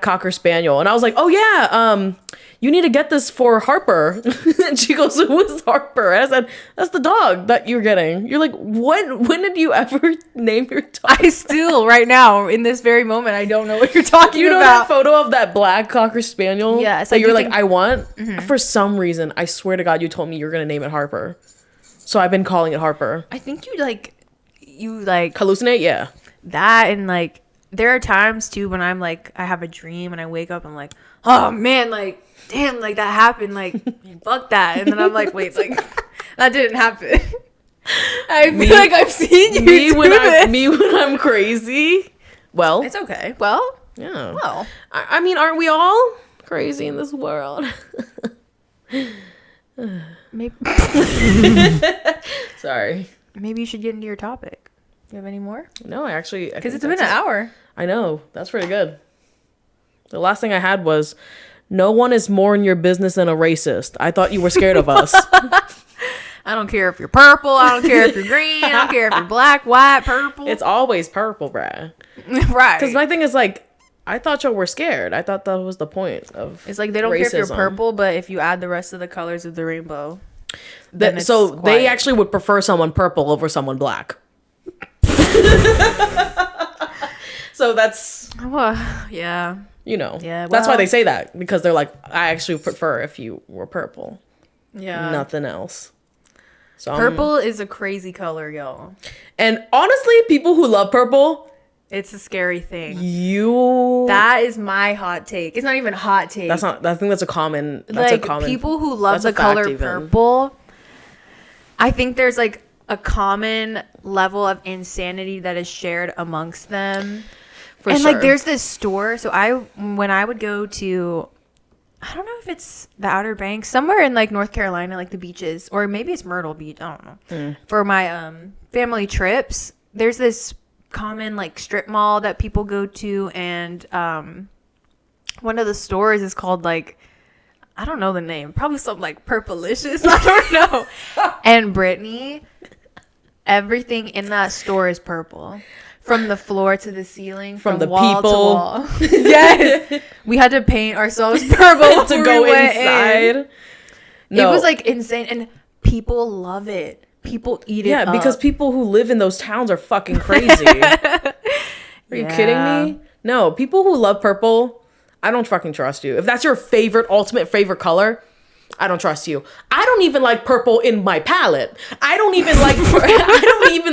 Cocker Spaniel. And I was like, oh yeah, you need to get this for Harper. And she goes, who is Harper? And I said, that's the dog that you're getting. You're like, when did you ever name your dog? I still, right now, in this very moment, I don't know what you're talking about. You know that photo of that black Cocker Spaniel? Yeah. So you're like, I want? For some reason, I swear to God, you told me you were going to name it Harper. So I've been calling it Harper. I think you like hallucinate? Yeah. That, and like, there are times too when I'm like, I have a dream and I wake up and I'm like, oh man, like, damn, like that happened, like, fuck that. And then I'm like, wait, like, that didn't happen. I feel like I've seen you me when I'm crazy. Well, it's okay. Well, yeah. Well, I mean, aren't we all crazy in this world? Maybe. Sorry. Maybe you should get into your topic. You have any more? No, because it's been an hour. I know. That's pretty good. The last thing I had was, no one is more in your business than a racist. I thought you were scared of us. I don't care if you're purple. I don't care if you're green. I don't care if you're black, white, purple. It's always purple, bruh. Right. Because my thing is like, I thought y'all were scared. I thought that was the point of It's like they don't racism. care if you're purple, but if you add the rest of the colors of the rainbow, So quiet. they actually would prefer someone purple over someone black. So that's, yeah. you know, Yeah, that's why well- they say that, because they're like, I actually prefer if you were purple. Yeah. Nothing else. So Purple is a crazy color, y'all. And honestly, people who love purple, It's a scary thing. that That is my hot take. It's not even a hot take. that's not, I think that's a common, People who love that's the a fact color even. purple, I think there's like a common level of insanity that is shared amongst them. For And sure. like there's this store, so when I would go to, I don't know if it's the Outer Banks, somewhere in like North Carolina, like the beaches, or maybe it's Myrtle Beach, I don't know. For my family trips, there's this common like strip mall that people go to, and one of the stores is called like, I don't know the name, probably something like Purplicious, I don't know. And Britney, everything in that store is purple. From the floor to the ceiling, from the wall people. to wall. Yes. We had to paint ourselves purple to go inside. It No. was like insane, and people love it. People eat it Yeah, because up. people who live in those towns are fucking crazy. Are you kidding me? No, people who love purple, I don't fucking trust you. If that's your ultimate favorite color, I don't trust you. I don't even like purple in my palette. I don't even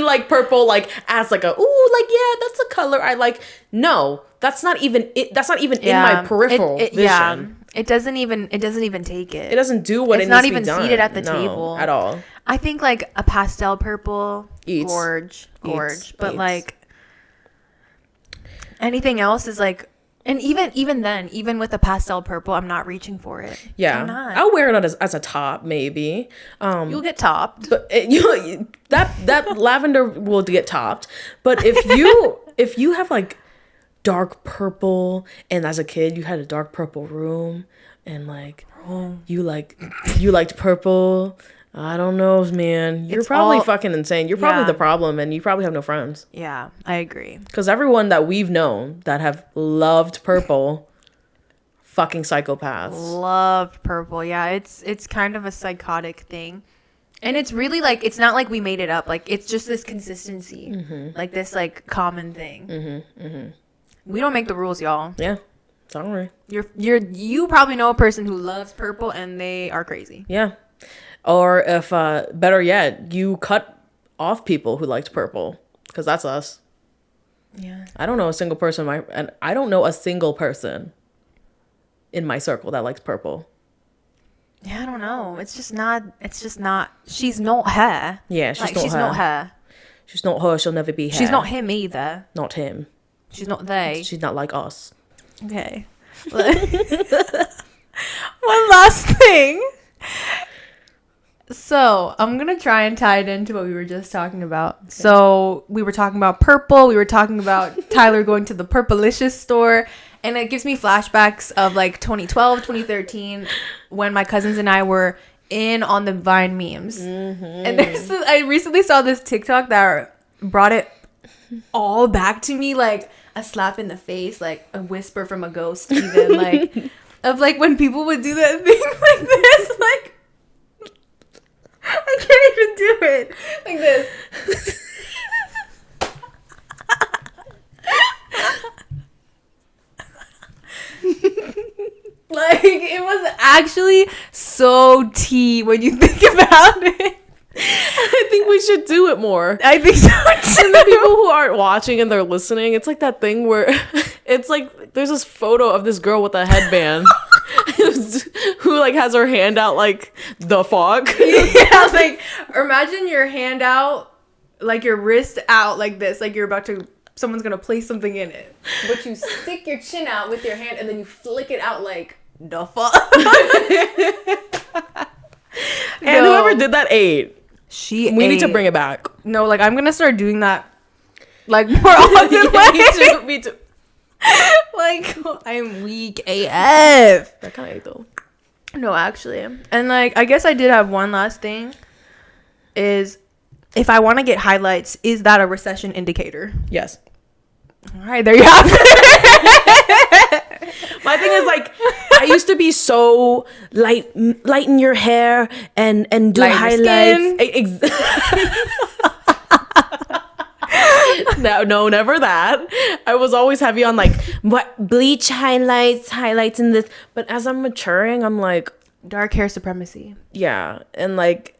like purple like as like a like, yeah, that's a color I like. No, that's not even it. That's not even in my peripheral vision. Yeah, it doesn't even take it. It doesn't do what It's it not needs even to be done. seated at the No, table at all. I think like a pastel purple, Eats. gorge. But Eats. like anything else is like, and even then, even with a pastel purple, I'm not reaching for it. Yeah, I'm not. I'll wear it as a top maybe. You'll get topped. But that lavender will get topped. But if you have like dark purple, and as a kid you had a dark purple room, and like you liked purple, I don't know, man. You're It's probably all- fucking insane. You're probably Yeah. the problem, and you probably have no friends. Yeah, I agree. Because everyone that we've known that have loved purple, fucking psychopaths. Loved purple. Yeah, it's kind of a psychotic thing. And it's really like, it's not like we made it up. Like, it's just this consistency. Like this like common thing. We don't make the rules, y'all. Yeah, sorry. You probably know a person who loves purple and they are crazy. Yeah. Or if, better yet, you cut off people who liked purple, because that's us. Yeah. I don't know a single person in my circle that likes purple. Yeah, I don't know. It's just not, she's not her. Yeah, she's Like, not she's her. not her. She's not her. She'll never be her. She's not him either. Not him. She's not they. She's not like us. Okay. One last thing. So I'm gonna try and tie it into what we were just talking about. Okay. So we were talking about purple. We were talking about Tyler going to the Purplicious store, and it gives me flashbacks of like 2012, 2013, when my cousins and I were in on the Vine memes. And I recently saw this TikTok that brought it all back to me, like a slap in the face, like a whisper from a ghost, even like of like when people would do that thing like this, like. I can't even do it like this. Like, it was actually so tea when you think about it. I think we should do it more. I think so too. And the people who aren't watching and they're listening, it's like that thing where it's like there's this photo of this girl with a headband who like has her hand out like the fuck. Yeah, like imagine your hand out, like your wrist out like this, like you're about to, someone's gonna place something in it, but you stick your chin out with your hand and then you flick it out like the fuck. And whoever did that ate. We need to bring it back. No, like I'm gonna start doing that like more often. Me too. Like I'm weak AF. That kind of ate though. No, actually. And like I guess I did have one last thing. Is if I want to get highlights, is that a recession indicator? Yes. All right, there you have it. My thing is like, I used to be so lighten your hair and do highlights. No, never that. I was always heavy on like what bleach highlights in this. But as I'm maturing, I'm like, dark hair supremacy. Yeah, and like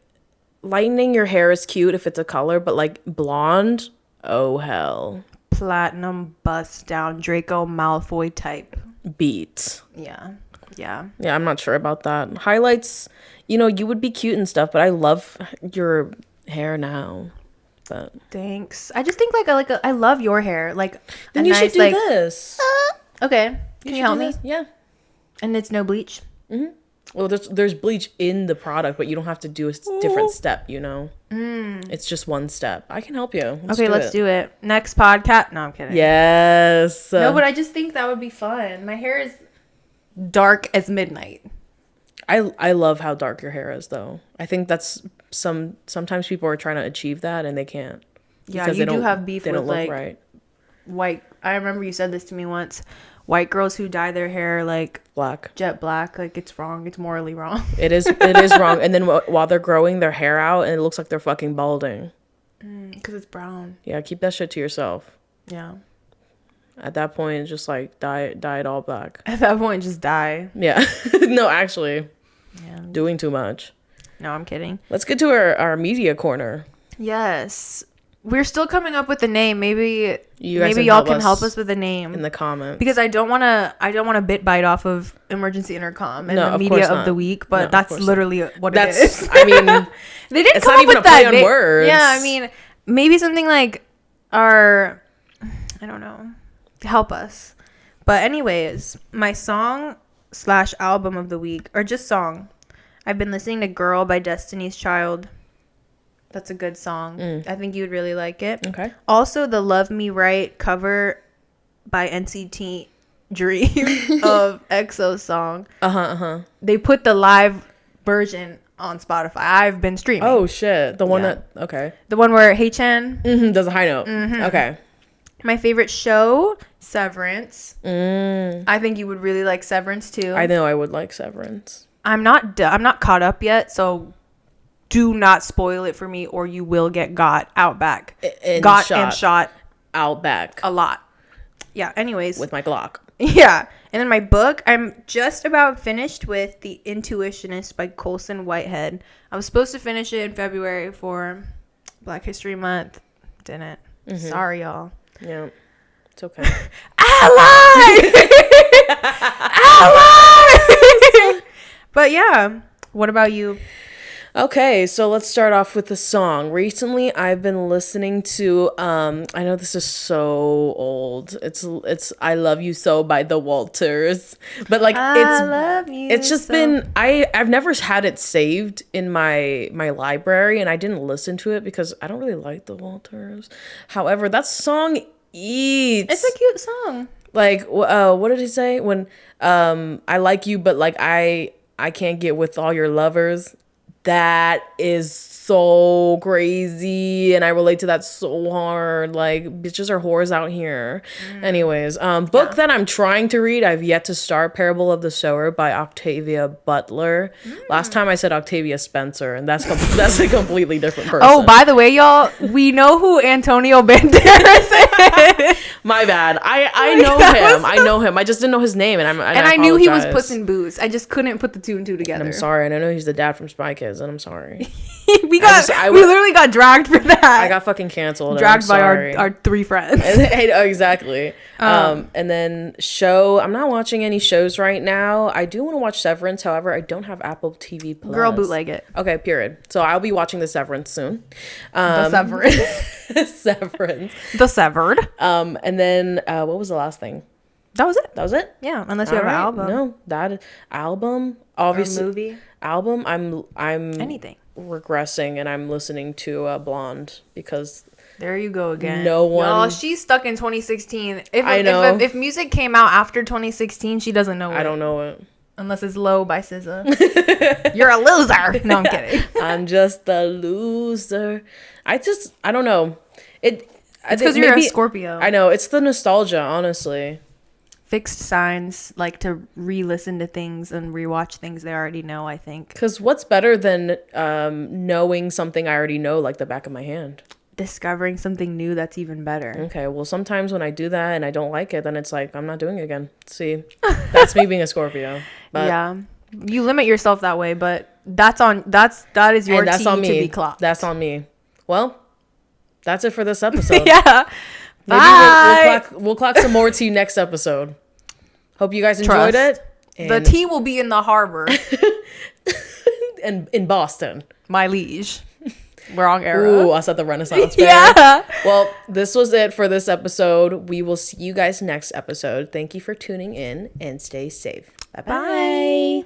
lightening your hair is cute if it's a color, but like blonde, oh hell. Platinum bust down Draco Malfoy type Beat. Yeah. I'm not sure about that. Highlights, you would be cute and stuff, but I love your hair now. But thanks. I just think I love your hair. Like then you should do this. Okay. Can you help me? Yeah. And it's no bleach. Mm-hmm. Well, there's bleach in the product, but you don't have to do a different step, It's just one step. I can help you. Let's do it. Next podcast. No, I'm kidding. Yes. No, but I just think that would be fun. My hair is dark as midnight. I love how dark your hair is, though. I think that's sometimes people are trying to achieve that and they can't. Yeah, you do have beef with like right. White. I remember you said this to me once. White girls who dye their hair like jet black, like it's wrong. It's morally wrong. It is wrong. And then while they're growing their hair out, and it looks like they're fucking balding. Because it's brown. Yeah, keep that shit to yourself. Yeah. At that point, just like dye it all black. At that point, just die. Yeah. No, actually. Yeah. Doing too much. No, I'm kidding. Let's get to our media corner. Yes. We're still coming up with a name. Maybe y'all can help us with a name in the comments, because I don't want to bit bite off of Emergency Intercom and the media of the week, but that's literally what it is. I mean, they didn't it's come not up even with a play that. on words. Yeah, I mean, maybe something like I don't know, help us. But anyways, my song / album of the week, or just song, I've been listening to "Girl" by Destiny's Child. That's a good song. I think you would really like it. Okay. Also, the Love Me Right cover by NCT Dream of EXO's song. They put the live version on Spotify. I've been streaming. Oh, shit. The one okay. The one where Haechan does a high note. Okay. My favorite show, Severance. I think you would really like Severance, too. I know I would like Severance. I'm not caught up yet, so do not spoil it for me, or you will get got out back. And shot out back a lot. Yeah. Anyways, with my Glock. Yeah. And then my book, I'm just about finished with The Intuitionist by Colson Whitehead. I was supposed to finish it in February for Black History Month. Didn't. Sorry, y'all. Yeah. It's okay. Ally! Ally! But yeah. What about you? Okay, so let's start off with the song. Recently, I've been listening to, I know this is so old. It's I Love You So by the Walters. But like, it's just been, I've never had it saved in my library, and I didn't listen to it because I don't really like the Walters. However, that song eats. It's a cute song. Like, what did he say? When, I like you, but like, I can't get with all your lovers. That is so crazy, and I relate to that so hard. Like, bitches are whores out here. Anyways, book that I'm trying to read, I've yet to start, Parable of the Sower by Octavia Butler. Last time I said Octavia Spencer, and that's a completely different person. Oh, by the way, y'all, we know who Antonio Banderas is. My bad. I know him. I know him. I just didn't know his name, and I knew he was Puss in Boots. I just couldn't put the two and two together. And I'm sorry, and I know he's the dad from Spy Kids, and I'm sorry. we literally got dragged for that. I got fucking canceled. Dragged by our three friends. Exactly. And then show. I'm not watching any shows right now. I do want to watch Severance. However, I don't have Apple TV Plus. Girl, bootleg it. Okay, period. So I'll be watching the Severance soon. The Severance. Severance. The Severed. And then what was the last thing? That was it. That was it? Yeah, unless you have an album. No, that album, obviously. Or a movie. Album, I'm anything. Regressing, and I'm listening to Blonde because there you go again. No one. Y'all, she's stuck in 2016. I know. If music came out after 2016, she doesn't know it. I don't know it. Unless it's Low by SZA. You're a loser. No, I'm kidding. I'm just a loser. I don't know. It's because you're a Scorpio. I know. It's the nostalgia, honestly. fixed signs, like to re-listen to things and rewatch things they already know, I think. Because what's better than knowing something I already know like the back of my hand? Discovering something new that's even better. Okay, well, sometimes when I do that and I don't like it, then it's like, I'm not doing it again. See, that's me being a Scorpio. But, yeah. You limit yourself that way, but that is your that's tea on me. to be clocked. That's on me. Well, that's it for this episode. Yeah. Maybe Bye. we'll clock some more tea next episode. Hope you guys enjoyed Trust. it. The tea will be in the harbor. And in Boston. My liege. Wrong era. Ooh, I said the Renaissance fair. Yeah. Well, this was it for this episode. We will see you guys next episode. Thank you for tuning in and stay safe. Bye-bye. Bye.